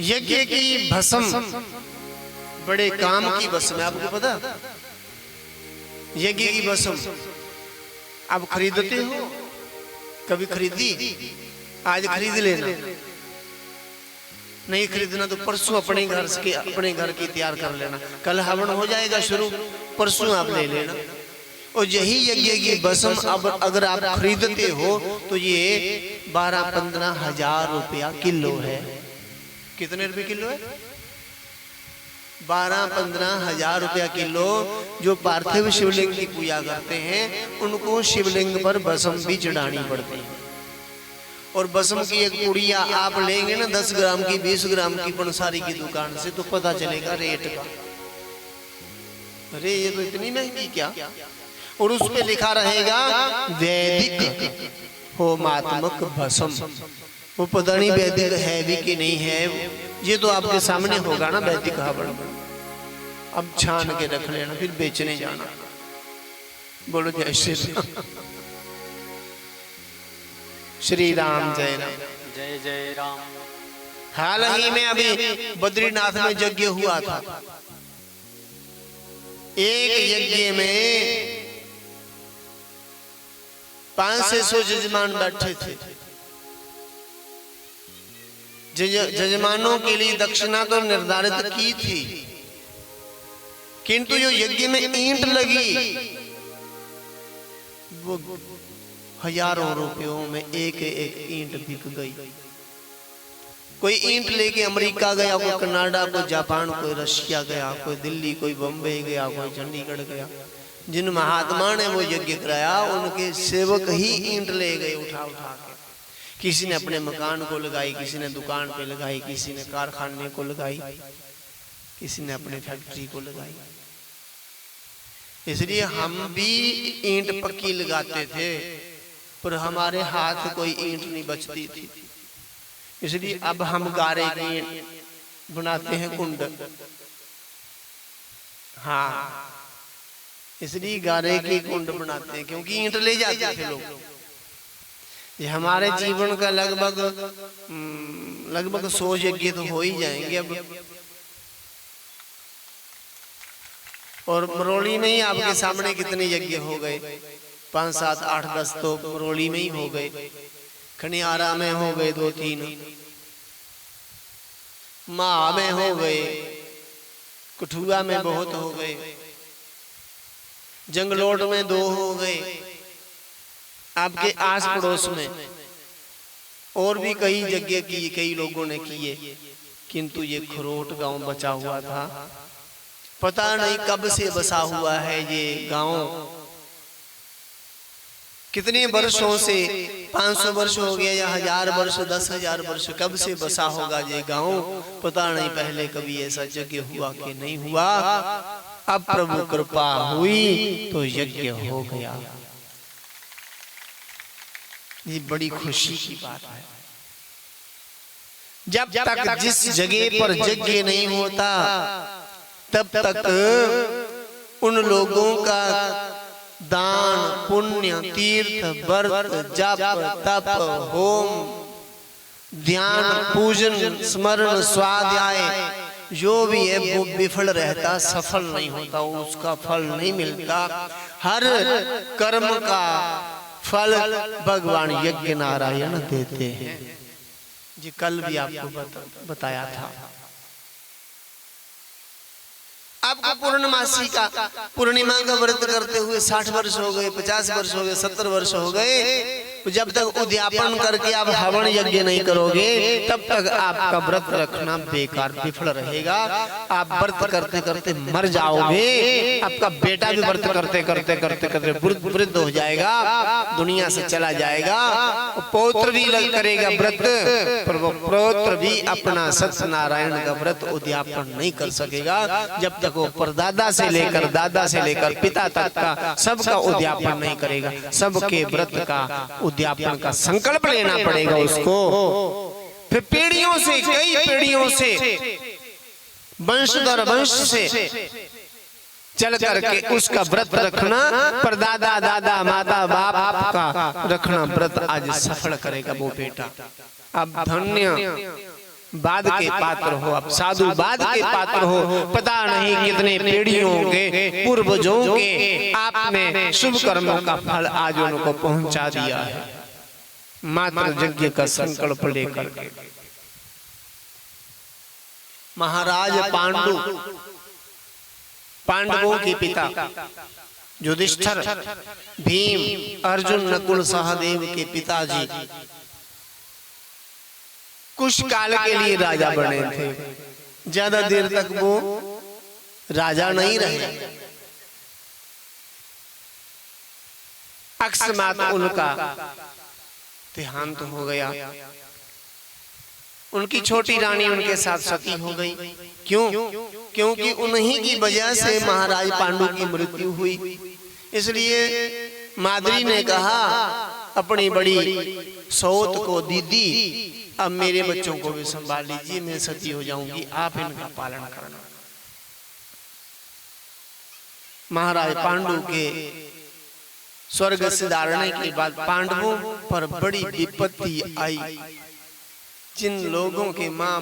यज्ञ की भस्म बड़े काम की भस्म है, आपको पता? यज्ञ की भस्म आप खरीदते हो? कभी खरीदी? आज खरीद लेना, नहीं खरीदना तो परसों अपने घर की तैयार कर लेना। कल हवन हो जाएगा शुरू, परसों आप ले लेना। और यही यज्ञ की भस्म अब अगर आप खरीदते हो तो ये 12-15 हजार रुपया किलो है। कितने रुपए किलो है? 12-15 हजार रुपया किलो। जो पार्थिव शिवलिंग की पूजा करते हैं उनको शिवलिंग पर भस्म भी चढ़ानी पड़ती है। और भस्म की एक पुड़िया आप लेंगे ना 10 ग्राम की, 20 ग्राम की पंसारी की दुकान से, तो पता चलेगा रेट का। अरे ये तो इतनी महंगी क्या? और उस पे लिखा रहेगा वैदिक होमात्मक भस्म। वो पता नहीं वैदिक है भी कि नहीं है, ये तो आपके सामने होगा ना वैदिक हवन। अब छान के रख लेना, फिर बेचने जाना। बोलो जय श्री राम। श्री राम, जय राम, जय जय राम। हाल ही में अभी बद्रीनाथ में यज्ञ हुआ था। एक यज्ञ में 500 जजमान बैठे थे। जजमानों के लिए दक्षिणा तो निर्धारित की थी, किंतु जो यज्ञ में ईंट लगी वो हजारों रुपयों में एक ईंट बिक गई। कोई ईंट लेके अमेरिका गया, कोई कनाडा, कोई जापान, कोई रशिया गया, कोई दिल्ली, कोई बम्बई गया, कोई चंडीगढ़ गया। जिन महात्मा ने वो यज्ञ कराया उनके सेवक ही ईंट ले गए उठा उठा के। किसी ने अपने मकान को लगाई, किसी ने दुकान पे लगाई, किसी ने कारखाने को लगाई, किसी ने अपने फैक्ट्री को लगाई। इसलिए हम भी ईंट पक्की लगाते थे पर हमारे हाथ कोई ईंट नहीं बचती थी। इसलिए अब हम गारे की बनाते हैं कुंड। हाँ, इसलिए गारे की कुंड बनाते हैं क्योंकि ईंट ले जाते थे लोग। ये हमारे जीवन का लगभग 100 यज्ञ तो हो ही जाएंगे अब। और मरोली में ही आपके सामने कितने यज्ञ हो गए, 5, 7, 8, 10 तो मरोली में ही हो गए। खनियारा में हो गए 2-3, माँ में हो गए, कठुआ में बहुत हो गए, जंगलोट में 2 हो गए, आपके आस पड़ोस में और भी कई जगह की कई लोगों ने किए। किंतु ये खरोट गांव बचा हुआ था। पता नहीं कब से बसा हुआ है ये गांव, कितने वर्षों से, 500 वर्ष हो गया या 1000 वर्ष, 10,000 वर्ष, कब से बसा होगा ये गांव, पता नहीं। पहले कभी ऐसा यज्ञ हुआ कि नहीं हुआ। अब प्रभु कृपा हुई तो यज्ञ हो गया। ये बड़ी खुशी की बात है। जब तक जिस जगह पर यज्ञ नहीं होता तब तक उन लोगों का दान पुण्य, तीर्थ, व्रत, जप, तप, होम, ध्यान, पूजन, स्मरण, स्वाध्याय जो भी है वो विफल रहता, सफल नहीं होता, उसका फल नहीं मिलता। हर कर्म का फल भगवान यज्ञ नारायण देते हैं। जी कल भी आपको बताया था। आपको पूर्णमासी का, पूर्णिमा का व्रत करते हुए 60 वर्ष हो गए, 50 वर्ष हो गए, 70 वर्ष हो गए, जब तक उद्यापन करके आप हवन यज्ञ नहीं करोगे तब तक आपका व्रत रखना बेकार, विफल रहेगा। आप व्रत करते करते मर जाओगे। आपका बेटा भी व्रत करते करते करते करते वृद्ध हो जाएगा, दुनिया से चला जाएगा। पौत्र भी करेगा व्रत, पर वो पौत्र भी अपना सत्यनारायण का व्रत उद्यापन नहीं कर सकेगा जब तक वो परदादा से लेकर, दादा से लेकर पिता तक का सबका उद्यापन नहीं करेगा। सबके व्रत का उद्यापन का संकल्प लेना पड़ेगा उसको। फिर पीढ़ियों से, कई पीढ़ियों से, वंश दर वंश से चल करके उसका व्रत रखना, परदादा, दादा, माता, बाप का रखना व्रत आज सफल करेगा वो बेटा। अब धन्य बाद के पात्र हो, अब साधु बाद के पात्र हो। पता नहीं कितने पीढ़ियों के पूर्वजों के आपने शुभ कर्मों का फल आज उनको पहुंचा दिया है, मात्र यज्ञ का संकल्प लेकर के। महाराज पांडु, पांडवों के पिता युधिष्ठिर, भीम, अर्जुन, नकुल, सहदेव के पिताजी कुछ काल के लिए राजा बने थे। ज्यादा देर तक वो राजा नहीं रहे। अकस्मात उनका देहांत हो गया। उनकी छोटी रानी उनके साथ सती हो गई। क्यों? क्योंकि उन्हीं की वजह से महाराज पांडु की मृत्यु हुई। इसलिए माद्री ने कहा अपनी बड़ी सौत को, दीदी अब मेरे बच्चों को भी संभाल लीजिए, मैं सती हो जाऊंगी, आप इनका पालन करना। महाराज पांडु के स्वर्ग सिधारने के बाद पांडवों पर बड़ी विपत्ति आई। जिन लोगों के माँ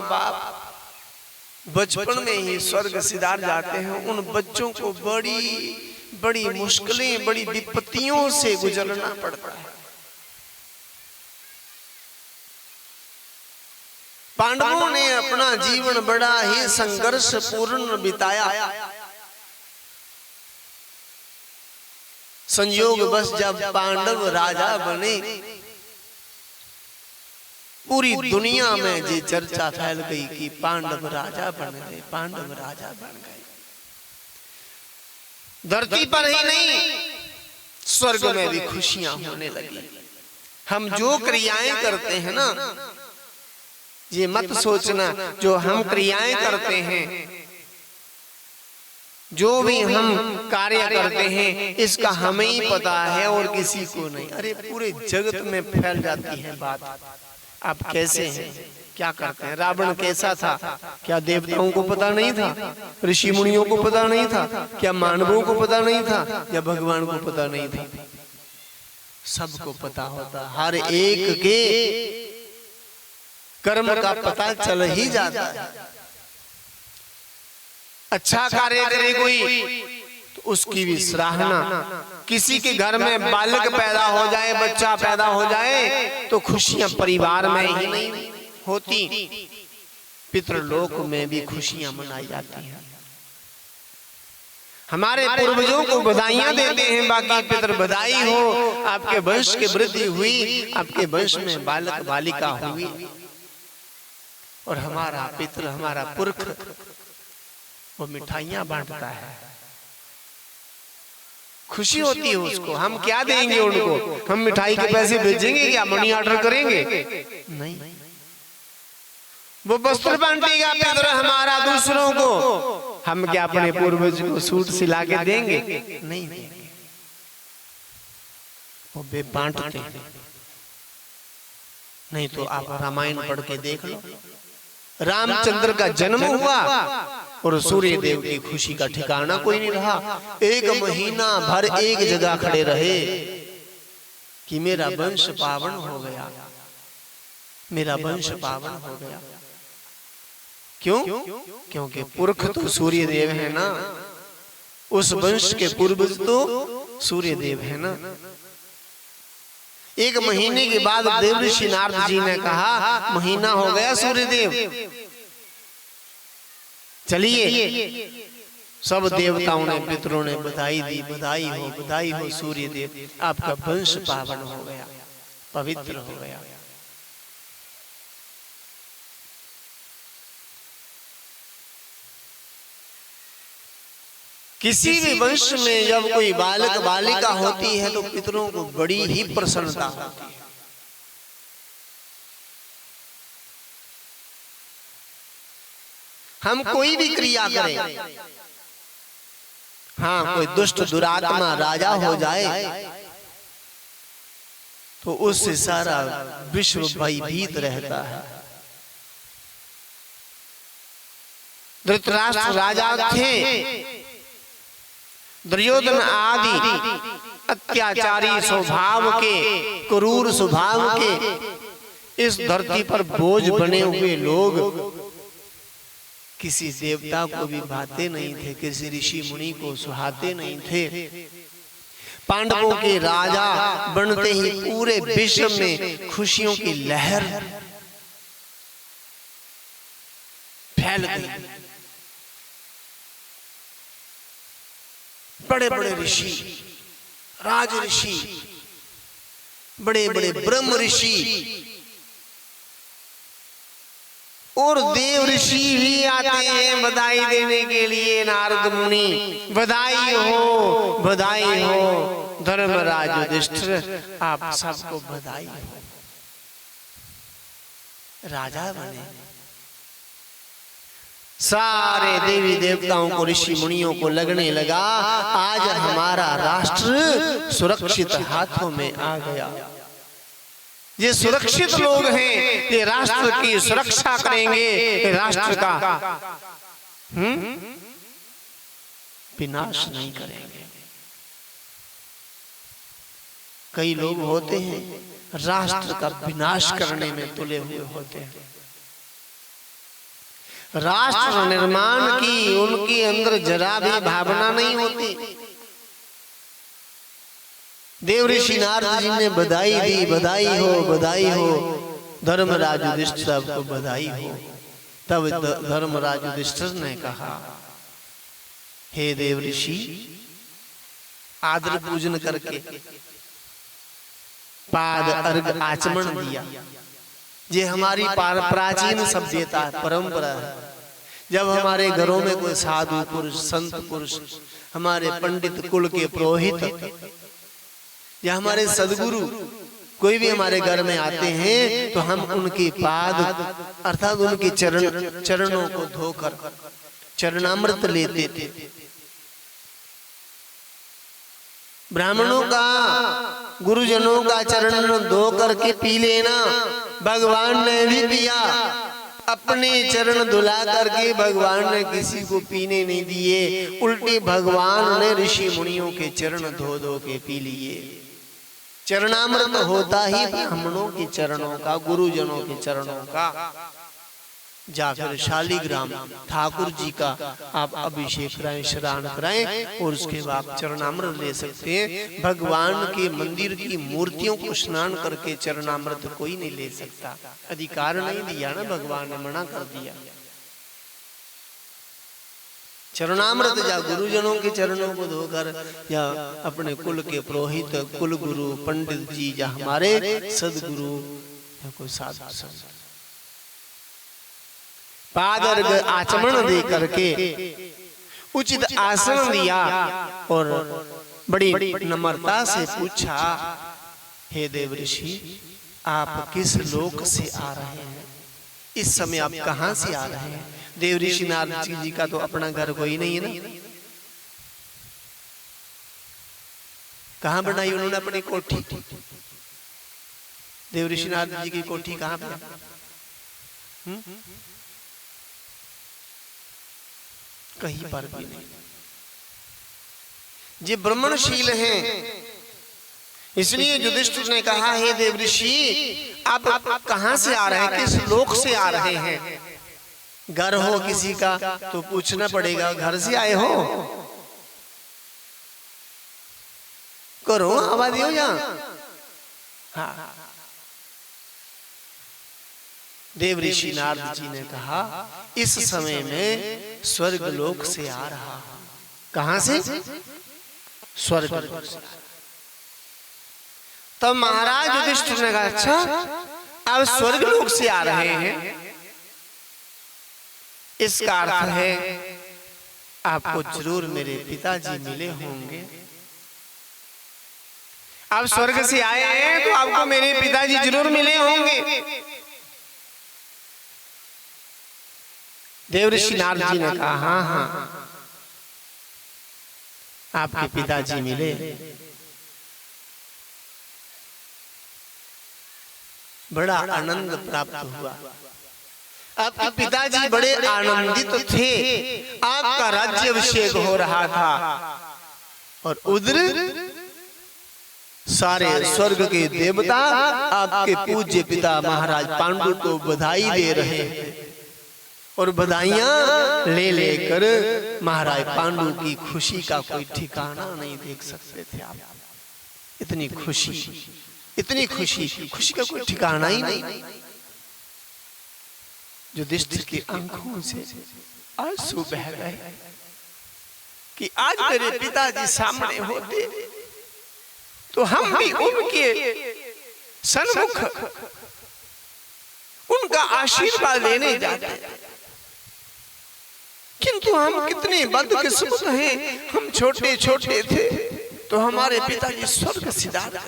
बाप बचपन में ही स्वर्ग सिधार जाते हैं, उन बच्चों को बड़ी मुश्किलें, बड़ी विपत्तियों से गुजरना पड़ता है। पांडवों ने अपना जीवन बड़ा ही संघर्ष पूर्ण बिताया। संयोग बस जब पांडव राजा बने, पूरी दुनिया में ये चर्चा फैल गई कि पांडव राजा बन गए, पांडव राजा बन गए। धरती पर ही नहीं, स्वर्ग में भी खुशियां होने लगी। हम जो क्रियाएं करते हैं ना, ये मत सोचना जो हम क्रियाएं करते हैं, जो भी हम कार्य करते हैं, इसका हमें ही पता है और किसी को नहीं। अरे पूरे जगत में फैल जाती है बात। आप कैसे हैं, क्या करते हैं? रावण कैसा था? क्या देवताओं को पता नहीं था? ऋषि मुनियों को पता नहीं था? क्या मानवों को पता नहीं था? या भगवान को पता नहीं था? सबको पता होता। हर एक के कर्म का पता चल ही जाता है। अच्छा कार्य करे कोई तो उसकी भी सराहना। किसी के घर में बालक पैदा हो जाए, बच्चा पैदा हो जाए तो खुशियां परिवार में ही नहीं होती, पितृलोक में भी खुशियां मनाई जाती हैं। हमारे पूर्वजों को बधाइयां देते हैं, बाकी पितर बधाई हो, आपके वंश की वृद्धि हुई, आपके वंश में बालक बालिका हुई। और हमारा पितर, हमारा पुरख वो मिठाइयां बांटता है, खुशी होती है उसको। हम क्या देंगे उनको? हम मिठाई के पैसे भेजेंगे क्या? मनी ऑर्डर करेंगे? नहीं, वो वस्त्र बांटेगा पितर हमारा दूसरों को। हम क्या अपने पूर्वज को सूट सिला के देंगे? नहीं देंगे, वो वे बांटते हैं। नहीं तो आप रामायण पढ़ के देख लो, रामचंद्र का जन्म हुआ और सूर्य देव की खुशी का ठिकाना कोई नहीं रहा। 1 महीना भर एक जगह खड़े रहे कि मेरा वंश पावन हो गया, मेरा वंश पावन हो गया। क्यों? क्योंकि पुरख तो सूर्य देव है ना, उस वंश के पूर्वज तो सूर्य देव है ना। 1 महीने के बाद देव ऋषि नारद जी ने कहा, महीना हो गया सूर्य देव, चलिए। सब देवताओं ने, पितरों ने बधाई दी, बधाई हो सूर्य देव, आपका वंश पावन हो गया, पवित्र हो गया। किसी भी वंश में जब कोई बालक बालिका होती है तो पितरों को बड़ी ही प्रसन्नता होती है। हम कोई भी क्रिया करें, हाँ, कोई दुष्ट दुरात्मा राजा हो जाए तो उससे सारा विश्व भयभीत रहता है। धृतराष्ट्र राजा थे, दुर्योधन आदि अत्याचारी स्वभाव के, क्रूर स्वभाव के इस धरती पर बोझ बने हुए लोग किसी देवता को भी भाते नहीं थे, किसी ऋषि मुनि को सुहाते नहीं थे। पांडवों के राजा बनते ही पूरे विश्व में खुशियों की लहर फैल गई। बड़े बड़े ऋषि, राज ऋषि, बड़े बड़े ब्रह्म ऋषि और देव ऋषि भी आते हैं बधाई देने के लिए। नारद मुनि, बधाई हो धर्मराज युधिष्ठिर, आप सबको बधाई हो, राजा बने। सारे देवी देवताओं को, ऋषि मुनियों को लगने लगा आज हमारा राष्ट्र सुरक्षित हाथों में आ गया। ये सुरक्षित लोग हैं, ये राष्ट्र की सुरक्षा करेंगे, ये राष्ट्र का विनाश नहीं करेंगे। कई लोग होते हैं राष्ट्र का विनाश करने में तुले हुए होते हैं। राष्ट्र निर्माण की उनके अंदर जरा भी भावना नहीं होती। देव ऋषि नारद जी ने बधाई दी, बधाई हो धर्मराज युधिष्ठिर को बधाई हो। तब धर्मराज युधिष्ठिर ने कहा, हे देव ऋषि, आदर पूजन करके पाद अर्घ आचमन दिया। ये हमारी प्राचीन सभ्यता परंपरा है। जब हमारे घरों में कोई साधु पुरुष, संत पुरुष, हमारे पंडित कुल के पुरोहित या हमारे सदगुरु कोई भी हमारे घर में आते हैं तो हम उनके पाद अर्थात उनके चरणों को धोकर चरणामृत लेते थे। ब्राह्मणों का, गुरुजनों का चरण धो करके पी लेना। भगवान ने भी पिया, अपने चरण धुला करके भगवान ने किसी को पीने नहीं दिए, उल्टे भगवान ने ऋषि मुनियों के चरण धो धो के पी लिए। चरणामृत होता ही ब्राह्मणों के चरणों का, गुरुजनों के चरणों का। जाकर शालिग्राम ठाकुर जी का आप अभिषेक कराएं, स्नान कराएं और उसके बाद चरणामृत ले सकते हैं। भगवान के मंदिर की मूर्तियों को स्नान करके चरणामृत कोई नहीं ले सकता, अधिकार नहीं दिया ना, भगवान ने मना कर दिया। चरणामृत या गुरुजनों के चरणों को धोकर, या अपने कुल के पुरोहित, कुल गुरु, पंडित जी, या हमारे सदगुरु, या कोई साधु संत, पादर्घ आचमन दे करके उचित आसन दिया और बड़ी नम्रता से पूछा, हे देव ऋषि, आप किस लोक से आ रहे हैं? इस समय आप कहां से आ रहे हैं? देव ऋषि नारद जी का तो अपना घर कोई नहीं है ना। कहां बनाई उन्होंने अपनी कोठी? देव ऋषि नारद जी की कोठी कहां पे? कहीं पर भी नहीं। ये ब्रह्मणशील हैं, इसलिए युधिष्ठिर ने कहा, हे देव ऋषि, आप कहां से आ रहे हैं? किस लोक से आ रहे हैं? घर हो किसी का तो पूछना पड़ेगा, घर से आए हो? करो आबादी हो जा। हाँ। देव ऋषि नारद जी ने कहा, इस समय में स्वर्ग लोक से आ रहा हूं। कहां से? स्वर्ग लोक से। तब महाराज युधिष्ठिर ने कहा, अच्छा आप स्वर्ग लोक से आ रहे हैं, इसका अर्थ है आपको जरूर मेरे पिताजी मिले होंगे। आप स्वर्ग से आए हैं तो आपको मेरे पिताजी जरूर मिले होंगे। देव ऋषि नारद जी ने कहा, हाँ हाँ, आपके पिताजी मिले। बड़ा आनंद प्राप्त हुआ। आपके पिताजी बड़े आनंदित थे। आपका राज्याभिषेक हो रहा था और उधर सारे स्वर्ग के देवता आपके पूज्य पिता महाराज पांडु को बधाई दे रहे हैं और बधाइयां ले लेकर महाराज पांडु की खुशी का कोई ठिकाना नहीं देख सकते थे आप। इतनी खुशी, इतनी खुशी, खुशी का कोई ठिकाना ही नहीं। युधिष्ठिर की आंखों से आंसू बह गए कि आज मेरे पिताजी सामने होते तो हम भी उनके सन्मुख उनका आशीर्वाद लेने जाते, किंतु हम कितने बदकिस्मत हैं। हम छोटे छोटे थे तो हमारे पिताजी स्वर्ग सिधार।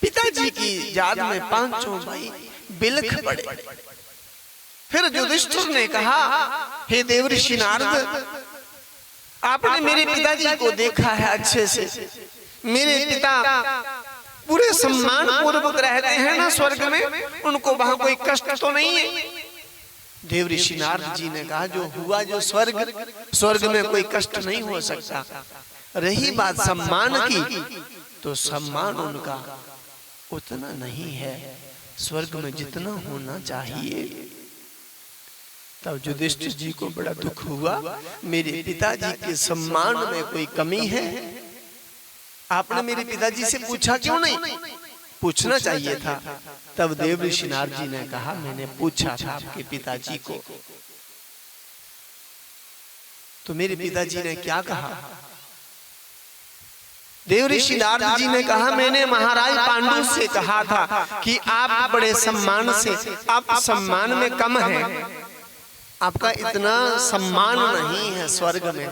पिताजी की याद में पांचों भाई बिलख पड़े। फिर युधिष्ठिर ने कहा, हे देव ऋषि नारद, आपने मेरे पिताजी को देखा है अच्छे से। मेरे पिता पूरे सम्मान पूर्वक रहते हैं ना स्वर्ग में, उनको वहां कोई कष्ट तो नहीं है। देव ऋषि नारद जी ने कहा, जो हुआ जो स्वर्ग में कोई कष्ट नहीं हो सकता। रही बात सम्मान की, तो सम्मान उनका उतना नहीं है स्वर्ग में जितना होना चाहिए। तब युधिष्ठिर जी को बड़ा दुख हुआ, मेरे पिताजी के सम्मान में कोई कमी है। आपने मेरे पिताजी से पूछा क्यों नहीं? पूछना चाहिए था। तब देव ऋषि नारद जी ने कहा, मैंने पूछा था आपके पिताजी को, तो मेरे पिताजी ने क्या कहा? देव ऋषि नारद जी ने कहा, मैंने महाराज पांडु से कहा था कि आप बड़े सम्मान से, आप सम्मान में कम हैं, आपका इतना सम्मान नहीं है स्वर्ग में।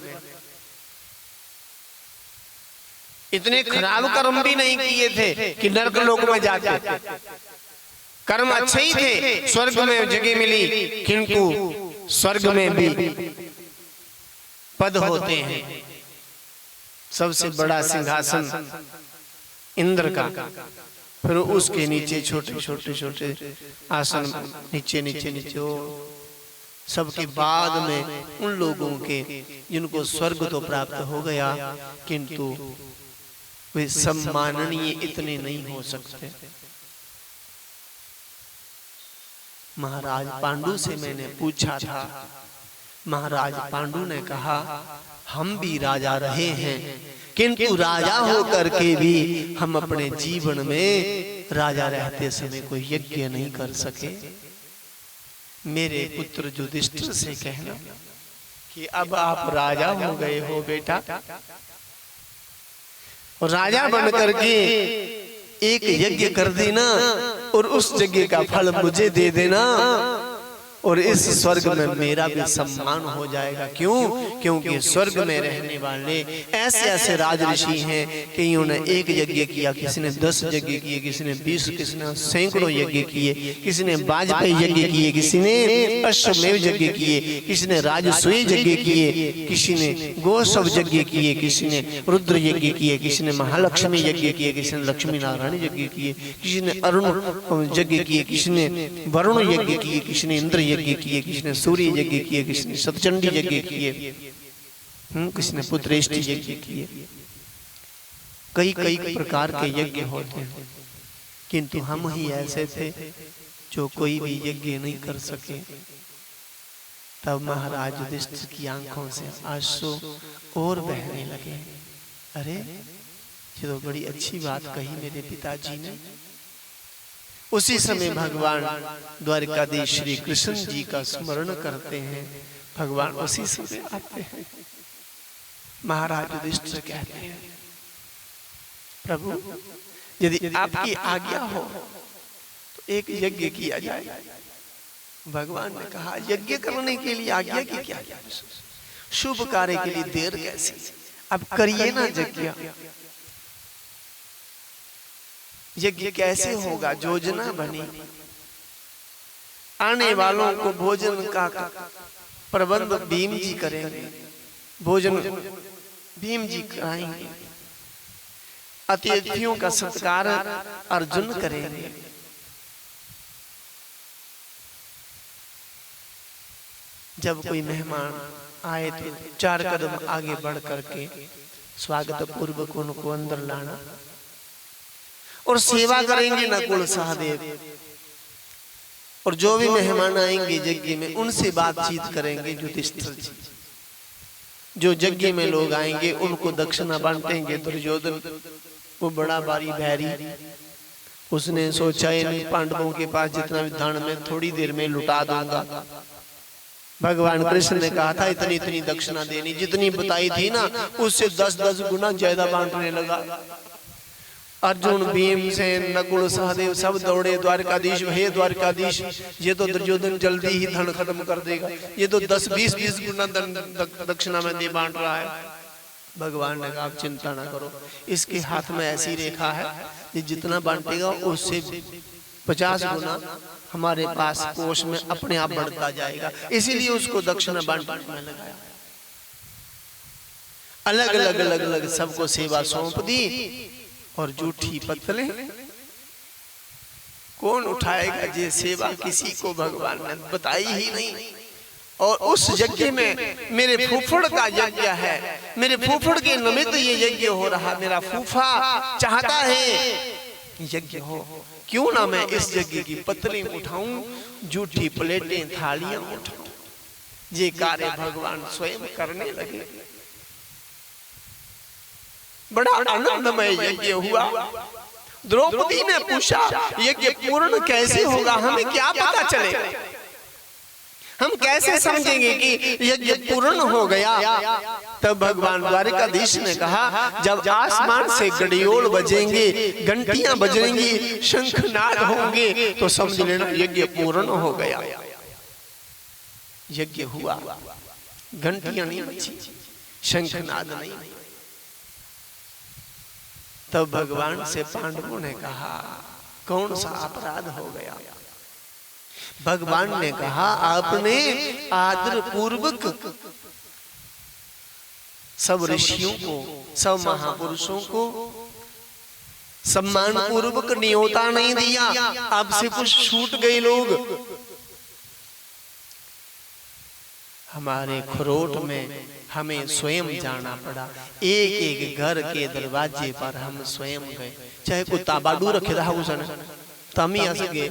इतने खराब कर्म भी नहीं किए थे कि नरक लोक में जाते। कर्म अच्छे ही थे, स्वर्ग में जगह मिली, किंतु स्वर्ग में भी पद होते हैं। सबसे बड़ा सिंहासन इंद्र का, फिर उसके नीचे छोटे छोटे छोटे आसन, नीचे नीचे नीचे, सबके बाद में उन लोगों के जिनको स्वर्ग तो प्राप्त हो गया, किंतु वे सम्माननीय इतने नहीं हो सकते। महाराज पांडु से मैंने पूछा था, महाराज पांडु ने कहा, हम भी राजा रहे हैं, किंतु राजा होकर के भी हम अपने जीवन में राजा रहते समय कोई यज्ञ नहीं कर सके। मेरे पुत्र युधिष्ठिर से कहना कि अब आप राजा हो गए हो बेटा, और राजा बन करके एक यज्ञ कर देना और उस यज्ञ का फल मुझे दे देना, और इस स्वर्ग में मेरा भी सम्मान हो जाएगा। क्यों? क्योंकि स्वर्ग में रहने वाले ऐसे ऐसे राज ऋषि हैं कि उन्होंने एक यज्ञ किया, किसी ने 10 यज्ञ किए, किसी ने 20, किसी ने सैकड़ों यज्ञ किए, किसी ने वाजपेयी यज्ञ किए, किसी ने अश्वमेव यज्ञ किए, किसी ने राजसूय यज्ञ किए, किसी ने गोसव यज्ञ किए, किसी ने रुद्र यज्ञ किए, किसी ने महालक्ष्मी यज्ञ किए, किसी ने लक्ष्मी नारायण यज्ञ किए, किसी ने अरुण यज्ञ किए, किसी ने वरुण यज्ञ किए, किसी ने इंद्र यज्ञ किए, किसी ने सूर्य यज्ञ किए, किसी ने सतचंडी यज्ञ किए, किसी ने पुत्रेष्टि यज्ञ किए। कई कई प्रकार के यज्ञ होते हैं, किंतु हम ही ऐसे थे जो कोई भी यज्ञ नहीं कर सके। तब महाराज युधिष्ठिर की आंखों से आंसू और बहने लगे। अरे ये तो बड़ी अच्छी बात कही मेरे पिताजी ने। उसी समय भगवान द्वारकाधीश श्री कृष्ण जी का स्मरण करते हैं। भगवान उसी समय आते हैं। महाराज युधिष्ठिर कहते हैं, प्रभु यदि आपकी आज्ञा हो तो एक यज्ञ किया जाए। भगवान ने कहा, यज्ञ करने के लिए आज्ञा की क्या? शुभ कार्य के लिए देर कैसी? अब करिए ना यज्ञ। यज्ञ कैसे होगा? योजना बनी, आने वालों को भोजन का प्रबंध भीम जी करेंगे, भोजन भीम जी कराएंगे, अतिथियों का सत्कार अर्जुन करेंगे। जब कोई मेहमान आए तो 4 कदम आगे बढ़ करके स्वागत पूर्वक उनको अंदर लाना और सेवा करेंगे नकुल सहदेव। और जो भी मेहमान आएंगे यज्ञ में उनसे बातचीत करेंगे युधिष्ठिर जी। जो यज्ञ में लोग आएंगे उनको दक्षिणा बांटेंगे। दुर्योधन वो बड़ा भारी भैरी, उसने सोचा इन पांडवों के पास जितना भी धन में थोड़ी देर में लुटा दूंगा। भगवान कृष्ण ने कहा था इतनी इतनी दक्षिणा देनी, जितनी बताई थी ना उससे 10-10 गुना ज्यादा बांटने लगा। अर्जुन, भीमसेन, नकुल, सहदेव सब दौड़े द्वारकाधीश, हे द्वारकाधीश ये तो दुर्योधन जल्दी ही धन खत्म कर देगा, ये तो 10-20 गुना दक्षिणा में दे बांट रहा है। भगवान ने कहा आप चिंता ना करो, इसके हाथ में ऐसी रेखा है ये जितना बांटेगा उससे 50 गुना हमारे पास कोष में अपने आप बढ़ता जाएगा। इसीलिए उसको दक्षिणा बांटने में लगाया। अलग अलग अलग अलग सबको सेवा सौंप दी। और जूठी पत्तलें कौन उठाएगा? ये सेवा किसी को भगवान ने बताई ही नहीं। और उस यज्ञ में मेरे फूफड़ का यज्ञ है, मेरे फूफड़ के निमित्त ये यज्ञ हो रहा। मेरा फूफा चाहता है यज्ञ हो, क्यों ना मैं इस यज्ञ की पत्तलें उठाऊं, जूठी प्लेटें थालियां उठाऊं। ये कार्य भगवान स्वयं करने लगे। बड़ा आनंदमय यज्ञ हुआ। द्रौपदी ने पूछा यज्ञ पूर्ण कैसे होगा? हमें क्या पता चलेगा? हम कैसे समझेंगे कि यज्ञ पूर्ण हो गया? तब भगवान द्वारकाधीश ने कहा जब आसमान से घड़ियोल बजेंगे, घंटियां बजेंगी, शंखनाद होंगे तो समझ लेना यज्ञ पूर्ण हो गया। यज्ञ हुआ, घंटियां नहीं बजी, शंखनाद नहीं। तब भगवान से पांडवों ने कहा कौन सा अपराध हो गया? भगवान ने कहा आपने आदर पूर्वक सब ऋषियों को, सब महापुरुषों को सम्मान पूर्वक न्योता नहीं दिया। आपसे कुछ छूट गए लोग। हमारे खरोट में हमें स्वयं जाना पड़ा। एक एक घर के दरवाजे पर हम स्वयं गए। चाहे कोई ताबाडू रखे रहा उसने तम ही आ सके।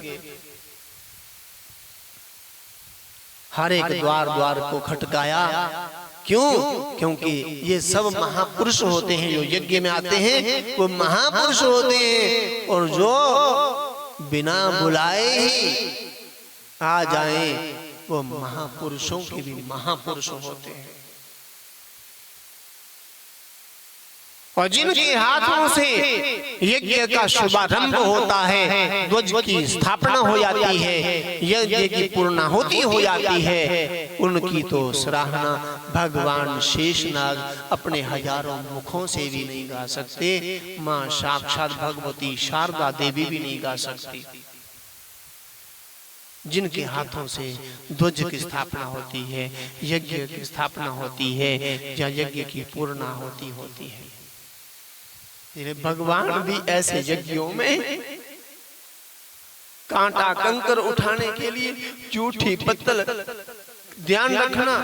हर एक द्वार द्वार को खटकाया। क्यों? क्योंकि ये सब महापुरुष होते हैं। जो यज्ञ में आते हैं वो महापुरुष होते हैं। और जो बिना बुलाए ही आ जाएं वो महापुरुषों के भी महापुरुष होते हैं। और जिनके हाथों से यज्ञ का शुभारंभ होता है, ध्वज की स्थापना हो जाती है, यज्ञ की पूर्णाहुति हो जाती है, उनकी तो सराहना भगवान शेषनाग अपने हजारों मुखों से भी नहीं गा सकते, मां साक्षात भगवती शारदा देवी भी नहीं गा सकती। जिनके हाथों से ध्वज की स्थापना होती है, यज्ञ की स्थापना होती है, या यज्ञ की पूर्णाहुति होती है। भगवान भी ऐसे यज्ञों में कांटा कंकर उठाने के लिए जूठी पत्तल, ध्यान रखना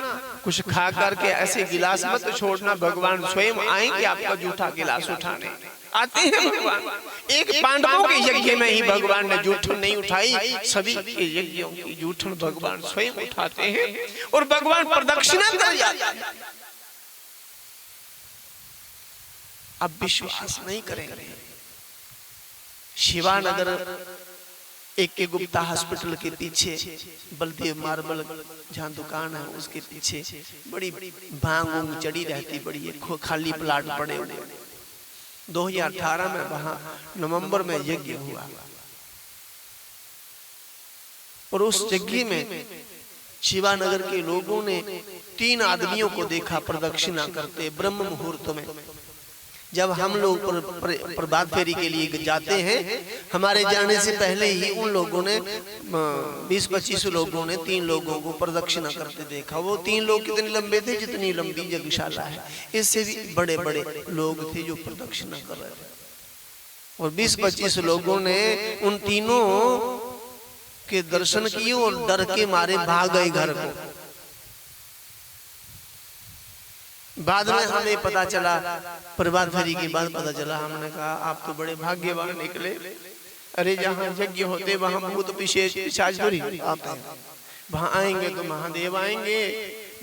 कुछ खा करके ऐसे गिलास मत छोड़ना, भगवान स्वयं आएंगे आपका जूठा गिलास उठाने। आते हैं भगवान। एक पांडवों के यज्ञ में ही भगवान ने जूठन नहीं उठाई, सभी के यज्ञों की जूठन भगवान स्वयं उठाते हैं और भगवान प्रदक्षिणा कर जाते हैं। अब विश्वास नहीं करेंगे, शिवानगर एक के गुप्ता हॉस्पिटल के पीछे बलदेव मार्बल जहाँ दुकान है उसके पीछे बड़ी भांग चढ़ी रहती, बड़ी खाली प्लाट पड़े हुए। 2018 में वहां नवंबर में यज्ञ हुआ और उस यज्ञ में शिवानगर के लोगों ने 3 आदमियों को देखा प्रदक्षिणा करते ब्रह्म मुहूर्त में। जब हम लोग प्रभात फेरी के लिए जाते हैं, हमारे जाने से पहले ही उन लोगों ने 20-25 लोगों ने 3 लोगों को प्रदक्षिणा करते देखा। वो 3 लोग कितने लंबे थे, जितनी लंबी यज्ञशाला है, इससे भी बड़े बड़े लोग थे जो प्रदक्षिणा कर रहे थे। और 20-25 लोगों ने उन तीनों के दर्शन किए और डर के मारे भाग गए घर को। बाद में हमें पता चला, प्रभात फेरी के बाद पता चला, हमने कहा आप तो बड़े भाग्यवान निकले। अरे जहाँ यज्ञ होते वहाँ भूत पिशाच थोड़ी आते हैं, वहाँ आएंगे तो महादेव आएंगे,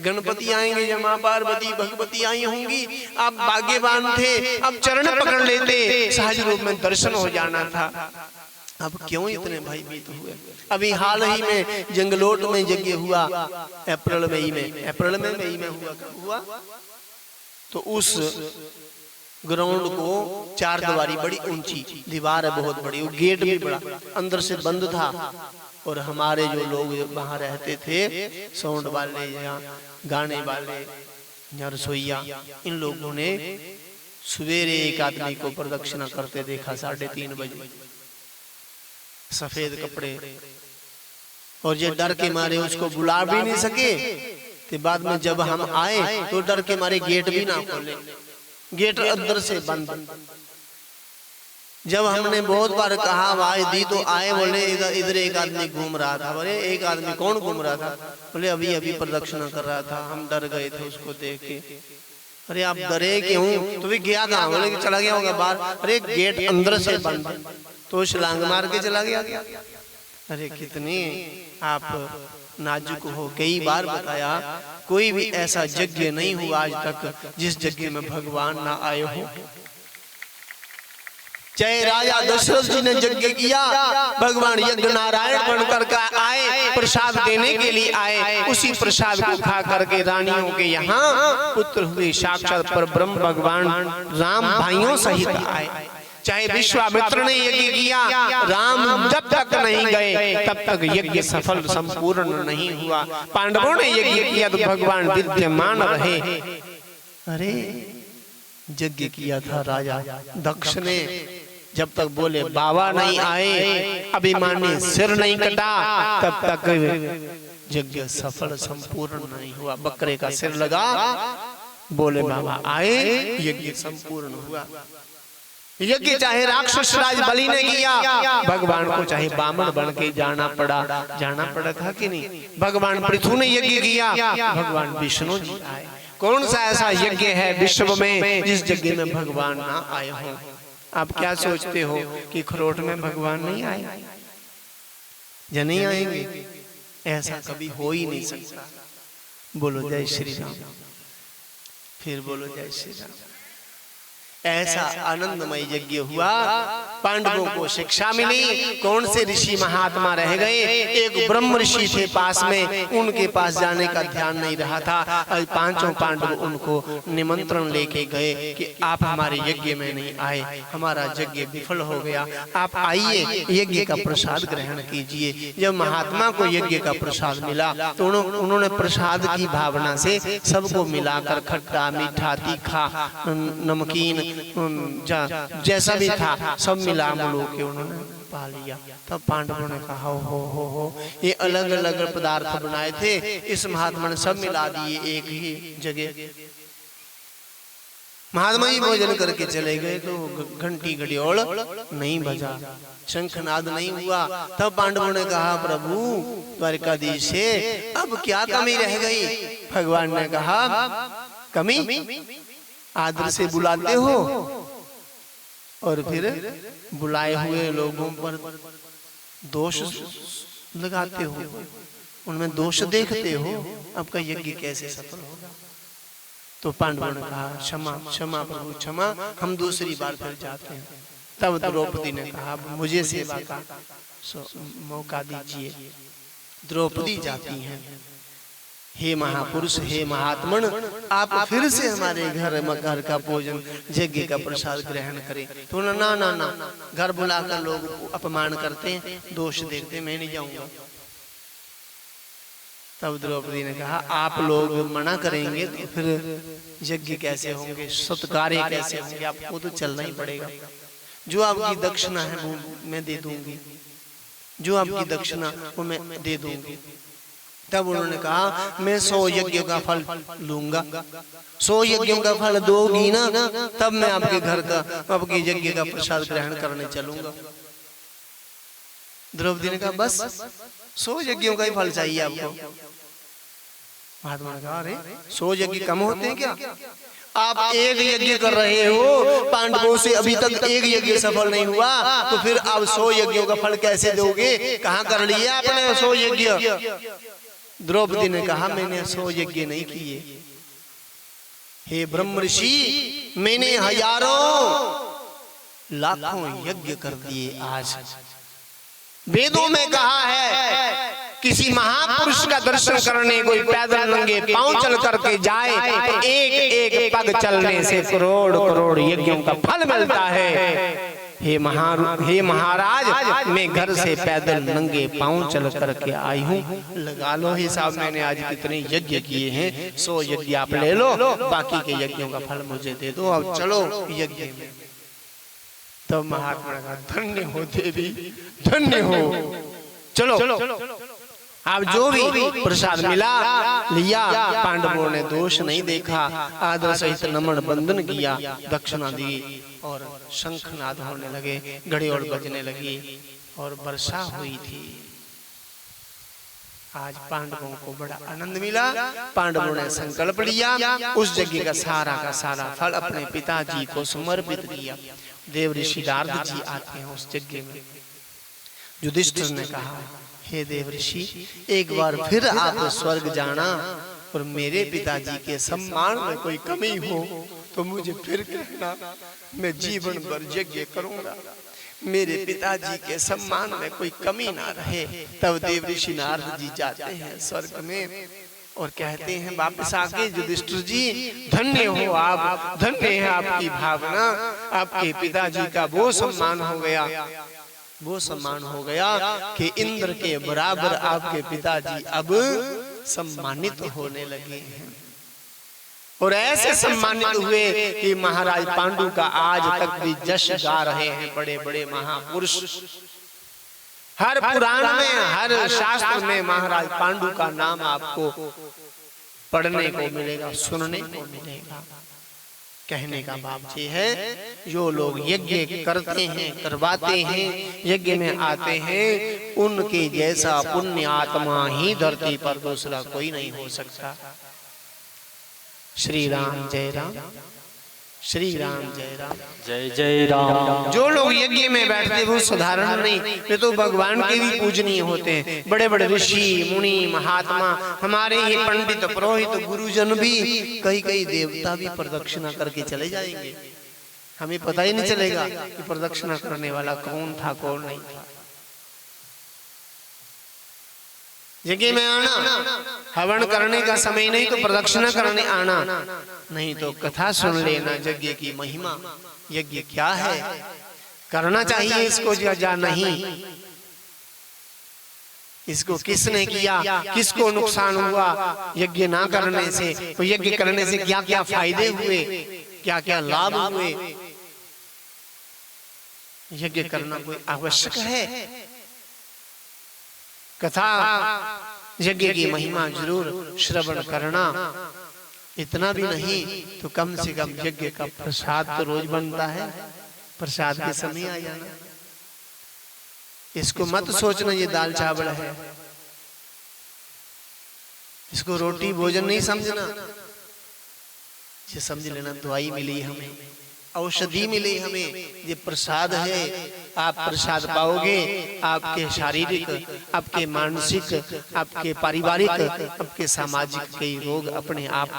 गणपति आएंगे, जमा पार्वती भगवती आई होंगी। आप भाग्यवान थे, अब चरण पकड़ लेते, सहज रूप में दर्शन हो जाना था। अब क्यों इतने भयभीत हुए? अभी हाल ही में जंगलोट में यज्ञ हुआ, अप्रैल मई में हुआ। कब हुआ? तो उस ग्राउंड को 4 दीवारी, बड़ी ऊंची दीवार है, बहुत बड़ी, वो गेट भी बड़ा, अंदर से बंद था। और हमारे जो लोग वहां रहते थे, साउंड वाले या गाने वाले या रसोईया, इन लोगों ने सवेरे एक आदमी को प्रदक्षिणा करते देखा 3:30 बजे, सफेद कपड़े, और ये डर के मारे उसको बुला भी नहीं सके। तो बाद में जब हम आए तो डर के मारे गेट भी ना खोले, गेट अंदर से बंद। जब हमने बहुत बार कहा आवाज दी तो आए, बोले इधर एक आदमी घूम रहा था। बोले एक आदमी? कौन घूम रहा था? बोले अभी प्रदक्षिणा कर रहा था, हम डर गए थे उसको देख के। अरे आप डरे क्यों? तो भी गया कहाँ? बोले चला गया होगा बाहर। अरे गेट अंदर से बंद, तो छलांग मार के चला गया। अरे कितनी आप नाजुक हो। कई बार बताया, कोई भी ऐसा यज्ञ नहीं हुआ आज तक जिस यज्ञ में भगवान ना आए हो। चाहे राजा दशरथ जी ने यज्ञ किया, भगवान यज्ञ नारायण बनकर आए, प्रसाद देने के लिए आए, उसी प्रसाद को खा करके रानियों के यहाँ पुत्र हुए। साक्षात पर ब्रह्म भगवान राम भाइयों सहित आए। चाहे विश्वामित्र ने यज्ञ किया, राम जब तक नहीं गए तब तक यज्ञ सफल संपूर्ण नहीं हुआ। पांडवों ने यज्ञ किया तो भगवान विद्यमान रहे। अरे यज्ञ किया था राजा दक्ष ने, जब तक बोले बाबा नहीं आए, अभिमानी सिर नहीं कटा, तब तक यज्ञ सफल संपूर्ण नहीं हुआ। बकरे का सिर लगा, बोले बाबा आए, यज्ञ संपूर्ण हुआ। यज्ञ चाहे राक्षस राज बलि ने किया, भगवान को चाहे बामन बन के जाना पड़ा था कि नहीं? भगवान पृथु ने यज्ञ किया, भगवान विष्णु जी आए। कौन सा ऐसा यज्ञ है विश्व में जिस यज्ञ में भगवान ना आए हो? आप क्या सोचते हो कि खरोट में भगवान नहीं आए? या नहीं आएंगे? ऐसा कभी हो ही नहीं सकता। बोलो जय श्री राम, फिर बोलो जय श्री राम। ऐसा आनंदमय यज्ञ हुआ पांडवों को शिक्षा मिली। कौन से ऋषि महात्मा रह गए? एक ब्रह्म ऋषि थे पास में, उनके पास जाने का ध्यान नहीं रहा था। पांचों पांडव उनको निमंत्रण लेके गए कि आप हमारे यज्ञ में नहीं आए, हमारा यज्ञ विफल हो गया, आप आइए यज्ञ का प्रसाद ग्रहण कीजिए। जब महात्मा को यज्ञ का प्रसाद मिला तो उन्होंने प्रसाद की भावना से सबको मिलाकर खट्टा मीठा तीखा नमकीन जैसा भी था सब मिला मुलो के उन्होंने पा लिया। तब पांडवों ने कहा हो ये अलग अलग पदार्थ बनाए थे, इस महात्मा ने सब मिला दिए एक ही जगह। महात्मा ही भोजन करके चले गए तो घंटी घड़ियोल नहीं बजा, शंखनाद नहीं हुआ। तब पांडवों ने कहा प्रभु द्वारिकाधीश से अब क्या कमी रह गई? भगवान ने कहा कमी आदर से बुलाते हो और फिर बुलाए हुए लोगों पर दोष लगाते हो, उनमें दोष देखते हो, आपका यज्ञ कैसे सफल होगा? तो पांडवों ने कहा क्षमा क्षमा प्रभु क्षमा, हम दूसरी बार फिर जाते हैं। तब द्रौपदी ने कहा मुझे सेवा का मौका दीजिए। द्रौपदी जाती हैं, हे महापुरुष हे महात्मन, आप फिर से हमारे घर का भोजन यज्ञ का प्रसाद ग्रहण करें। तो ना ना ना, घर बुलाकर लोग अपमान करते हैं, दोष देखते, मैं नहीं जाऊंगा। तब द्रौपदी ने कहा आप लोग मना करेंगे तो फिर यज्ञ कैसे होंगे, सत्कार्य कैसे होंगे? आपको तो चलना ही पड़ेगा। जो आपकी दक्षिणा है वो मैं दे दूंगी, जो आपकी दक्षिणा वो मैं दे दूंगी। तब उन्होंने कहा मैं 100 यज्ञ का फल लूंगा, 100 यज्ञों का फल दोगी ना तब मैं आपके घर का आपके यज्ञ का प्रसाद ग्रहण करने चलूंगा। द्रौपदी ने कहा बस 100 यज्ञों का ही फल चाहिए आपको? महात्मा ने कहा अरे 100 यज्ञ कम होते हैं क्या? आप एक यज्ञ कर रहे हो, पांडवों से अभी तक एक यज्ञ सफल नहीं हुआ, तो फिर आप 100 यज्ञों का फल कैसे दोगे? कहाँ कर लिया आपने 100 यज्ञ? द्रौपदी ने कहा मैंने 100 यज्ञ नहीं किए, हे ब्रह्म ऋषि, मैंने हजारों लाखों यज्ञ कर दिए। आज वेदों में कहा है किसी महापुरुष का दर्शन करने कोई पैदल नंगे पांव चल करके जाए तो एक एक पग चलने से करोड़ करोड़ यज्ञों का फल मिलता है। हे महाराज, मैं घर से पैदल नंगे पांव चल करके आई हूँ, लगा लो हिसाब मैंने आज कितने यज्ञ किए हैं। 100 यज्ञ आप ले लो, बाकी के यज्ञों का फल मुझे दे दो, अब चलो यज्ञ में। तब महात्मा का धन्य हो देवी, धन्य हो, चलो आप जो भी प्रसाद मिला लिया। पांडवों ने दोष नहीं देखा, आदर सहित नमन बंदन किया, दक्षिणा दी और शंखनाद होने लगे, घड़ियोल बजने लगी और वर्षा हुई थी। आज पांडवों को बड़ा आनंद मिला। पांडवों ने संकल्प लिया, उस यज्ञ का सारा फल अपने पिताजी को समर्पित किया। देव ऋषि नारद जी आते हैं उस यज्ञ में। युधिष्ठिर ने कहा हे देव ऋषि, एक बार फिर आप स्वर्ग जाना और मेरे पिताजी के सम्मान में कोई कमी हो तो मुझे फिर कहना, मैं जीवन भर यज्ञ करूंगा, मेरे पिताजी के सम्मान में कोई कमी ना रहे। तब देव ऋषि नारद जी जाते हैं स्वर्ग में और कहते हैं वापस आके युधिष्ठिर जी धन्य हो आप, धन्य है आपकी भावना, आपके पिताजी का वो सम्मान हो गया, वो सम्मान हो गया कि इंद्र के बराबर आपके पिताजी अब सम्मानित होने लगे हैं। और ऐसे सम्मानित हुए कि महाराज पांडु का आज तक भी जश गा रहे हैं बड़े बड़े महापुरुष। हर पुराण में हर शास्त्र में महाराज पांडु का नाम आपको पढ़ने को मिलेगा, सुनने को मिलेगा। कहने का भाव ये है, जो लोग यज्ञ करते हैं, करवाते हैं, यज्ञ में आते हैं, उनके जैसा पुण्य आत्मा ही धरती पर दूसरा कोई नहीं हो सकता। श्री राम जय राम, श्री राम जय राम, जय जय राम। जो लोग यज्ञ में बैठते वो साधारण नहीं, वे तो भगवान के भी पूजनीय होते हैं। बड़े बड़े ऋषि मुनि महात्मा, हमारे ये पंडित पुरोहित गुरुजन भी कई कई देवता भी प्रदक्षिणा करके चले जाएंगे। हमें पता ही नहीं चलेगा कि प्रदक्षिणा करने वाला कौन था कौन नहीं था। यज्ञ में आना, हवन करने का समय नहीं तो प्रदक्षिणा करने आना, नहीं तो कथा सुन लेना यज्ञ की महिमा, यज्ञ क्या है, करना चाहिए इसको या नहीं, इसको किसने किया, किसको नुकसान हुआ यज्ञ ना करने से, तो यज्ञ करने से क्या क्या फायदे हुए, क्या क्या लाभ हुए। यज्ञ करना कोई आवश्यक है। कथा यज्ञ की महिमा जरूर श्रवण करना, इतना भी नहीं तो कम से कम यज्ञ का प्रसाद तो रोज बनता है, प्रसाद के समय आ जाना। इसको मत सोचना ये दाल चावल है, इसको रोटी भोजन नहीं समझना, ये समझ लेना दवाई मिली हमें, औषधि मिली हमें, ये प्रसाद है। आप प्रसाद पाओगे, आपके शारीरिक, आपके मानसिक, आपके पारिवारिक, आपके सामाजिक कई रोग अपने आप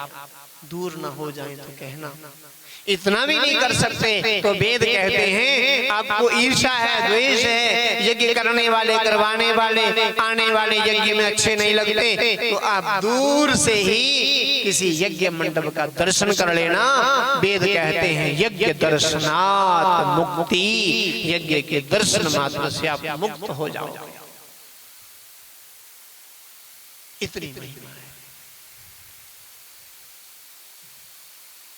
दूर ना हो जाएं तो कहना। इतना भी नहीं कर सकते तो वेद कहते हैं आपको ईर्ष्या है, द्वेष है, यज्ञ करने वाले, करवाने वाले, आने वाले यज्ञ में अच्छे नहीं लगते, तो आप दूर से ही किसी यज्ञ मंडप का दर्शन कर लेना। वेद कहते हैं यज्ञ दर्शनात् मुक्ति, यज्ञ के दर्शन मात्र से आप मुक्त हो जाओगे। इतनी महिमा है।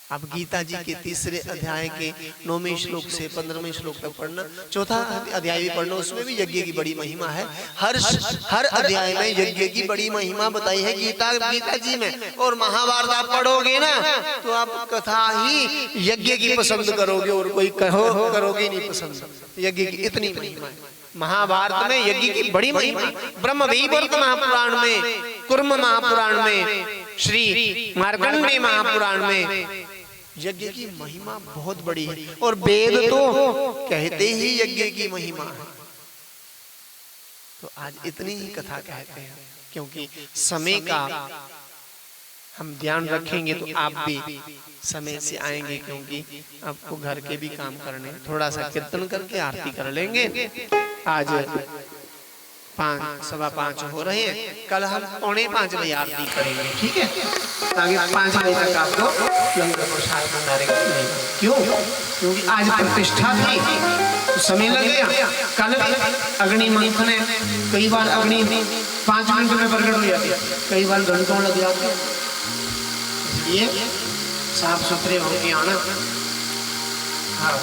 अब गीता जी के तीसरे अध्याय के 9वें श्लोक से 15वें श्लोक तक पढ़ना, चौथा अध्याय भी पढ़ना, उसमें भी यज्ञ की बड़ी महिमा है। हर अध्याय में यज्ञ की बड़ी महिमा बताई है गीता जी में। और महाभारत आप पढ़ोगे ना तो आप कथा ही यज्ञ की पसंद करोगे और कोई करोगे नहीं पसंद। यज्ञ की इतनी महिमा है महाभारत में, यज्ञ की बड़ी महिमा। ब्रह्म वैवर्त महापुराण में, कुर्म महापुराण में, श्री मार्कंडेय महापुराण में यज्ञ की महिमा बहुत बड़ी है। और वेद तो कहते ही यज्ञ की महिमा है। तो आज इतनी ही कथा कहते हैं, क्योंकि समय का हम ध्यान रखेंगे तो आप भी समय से आएंगे, क्योंकि आपको घर के भी काम करने। थोड़ा सा कीर्तन करके आरती कर लेंगे। आज 5:15 हो रहे हैं, कल हम 4:45 बजे आरती करेंगे, ठीक है? ताकि 5 बजे तक आपको लंगर प्रसाद भंडारेगा। क्यों? क्योंकि आज प्रतिष्ठा थी तो समय लग गया। कल अग्नि मंथ ने कई बार अग्नि 5 मिनट में प्रकट हो जाती है, कई बार घंटों लग जाते हैं। इसलिए साफ सुथरे होके आना। हाँ,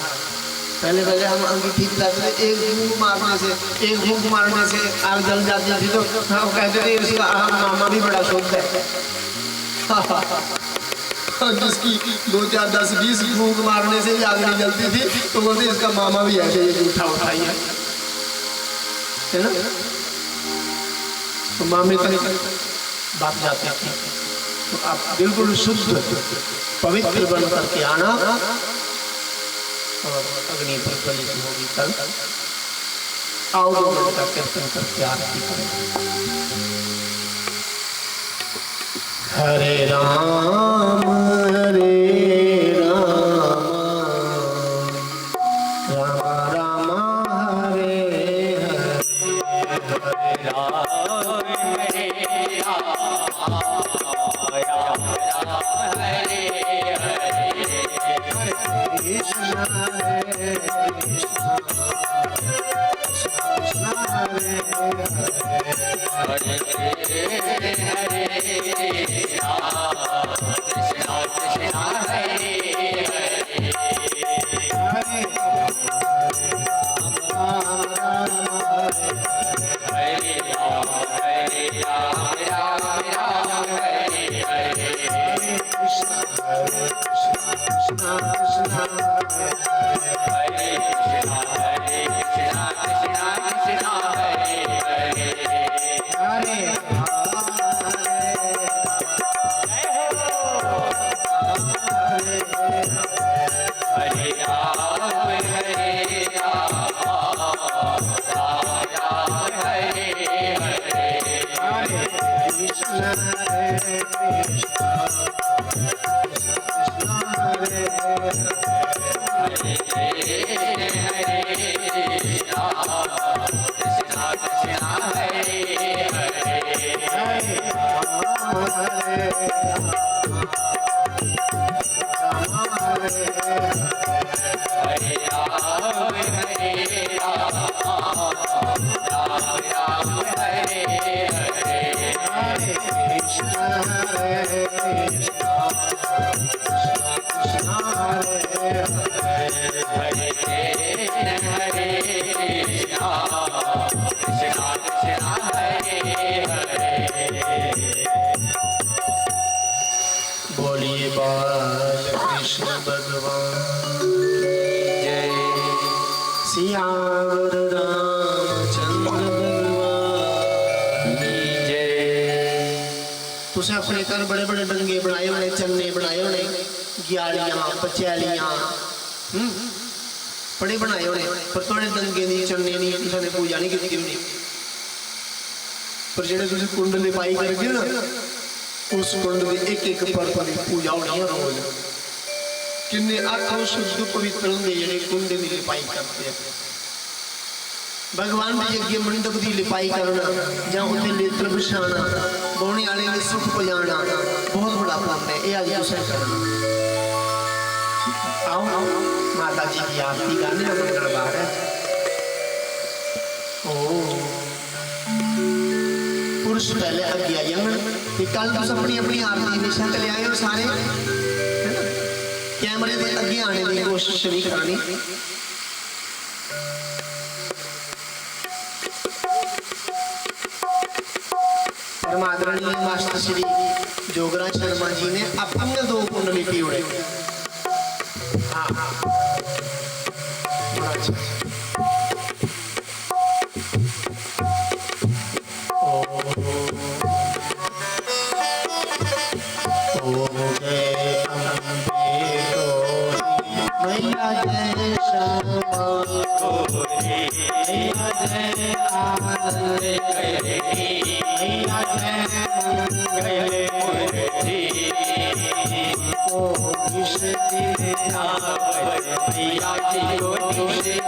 पहले हम अंगीठी दिलाते थे, एक फूंक मारने से आग जल जाती थी, तो हम कहते थे इसका मामा भी बड़ा शुद्ध है। जिसकी 2, 4, 10, 20 फूंक मारने से भी आग नहीं जलती थी तो बोलते इसका मामा भी ऐसे ही जूठा उठाई है ना। तो मामे तक बात जाती थी। तो आप बिल्कुल शुद्ध पवित्र बन करके आना और अग्नि प्रज्वलित होगी। कल आओ 2 मिनट का कीर्तन करके आरती करें। हरे राम राम राम हरे हरे, हरे राम कृष्ण हरे कृष्ण कृष्ण हरे हरे, हरे हरे हरे बोलिए बाल कृष्ण भगवान जय सियावर रामचंद्र भगवान जय। तुसे अपने घर बड़े बड़े डंगे बनाए होने, चन्ने बनाए होने, ग्यालियां पचैलियां बड़े बनाए होने, पर थोड़े डंगे नहीं चन्ने नहीं तुसाने पूजा नहीं की होनी। पर जेडे तुम कुंड लिपाई करके ना उस कुंड में एक एक परत की पूजा होनी है रोज। किन्ने आखों शुद्ध पवित्र होंगे जेडे कुंड की लिपाई करते हैं। भगवान के यज्ञ मंडप की लिपाई करना या उसे नेत्र बिछाना, बोने वाले ने सुख पजाना बहुत बड़ा पुण्य है। ये आज तुसें करना। आओ माता जी की आरती गाने मंगल बार है। पुरुष पहले अगे आई जाए। कल तुम अपनी अपनी आरती निशा चले आए हो सारे, कैमरे के अगे आने की कोशिश नहीं करनी। आदरणीय मास्टर श्री जोगराज शर्मा जी ने अपने 2 कुंड लिपि उड़े। हाँ बड़ा अच्छा। मैया जय श्यामा मैया जय आनंद मैया जय को विश्व मैया जी को ओम जय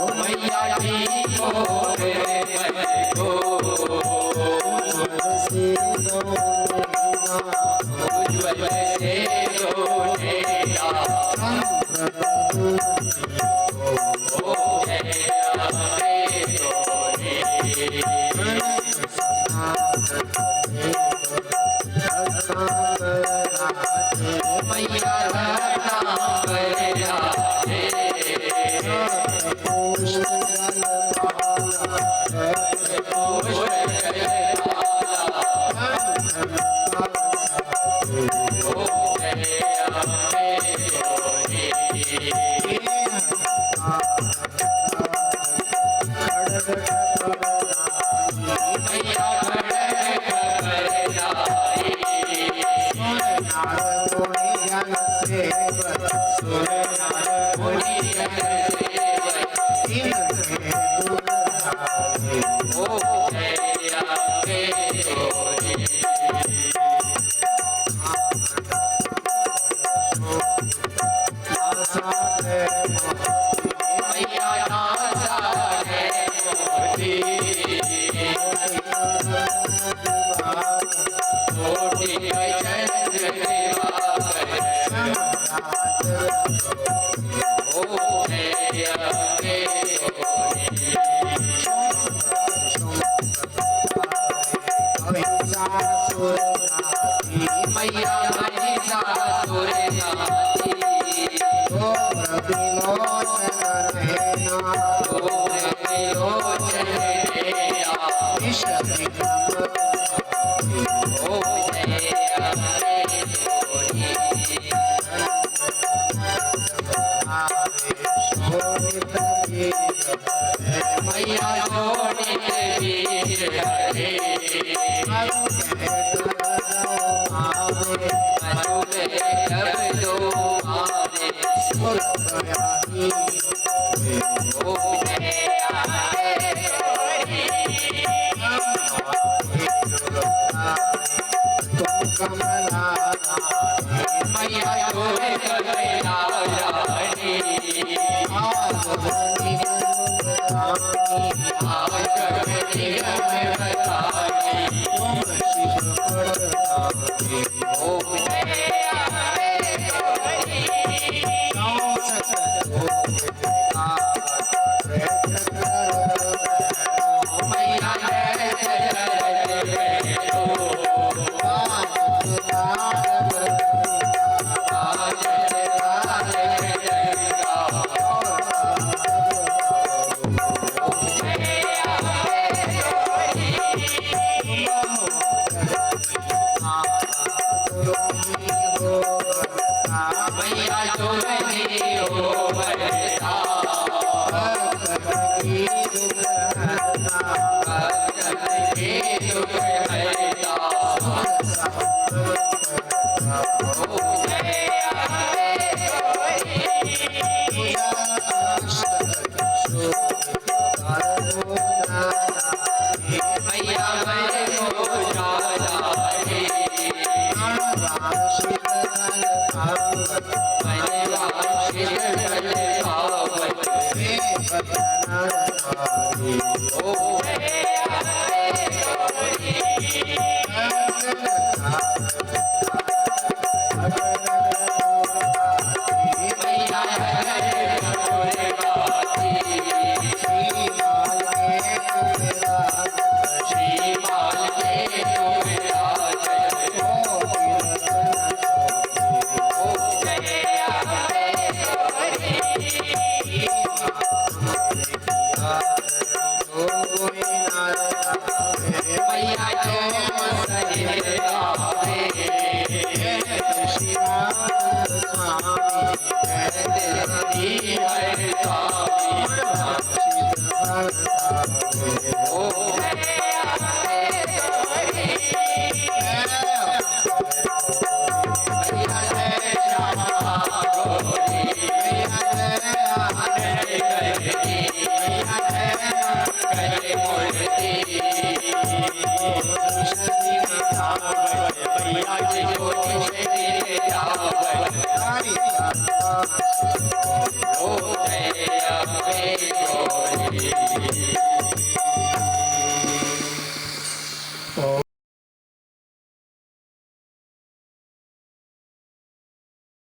मैया जी को उज्ज्वल से मैया तोरे कमला रानी आज जगनी बताई ओम Hari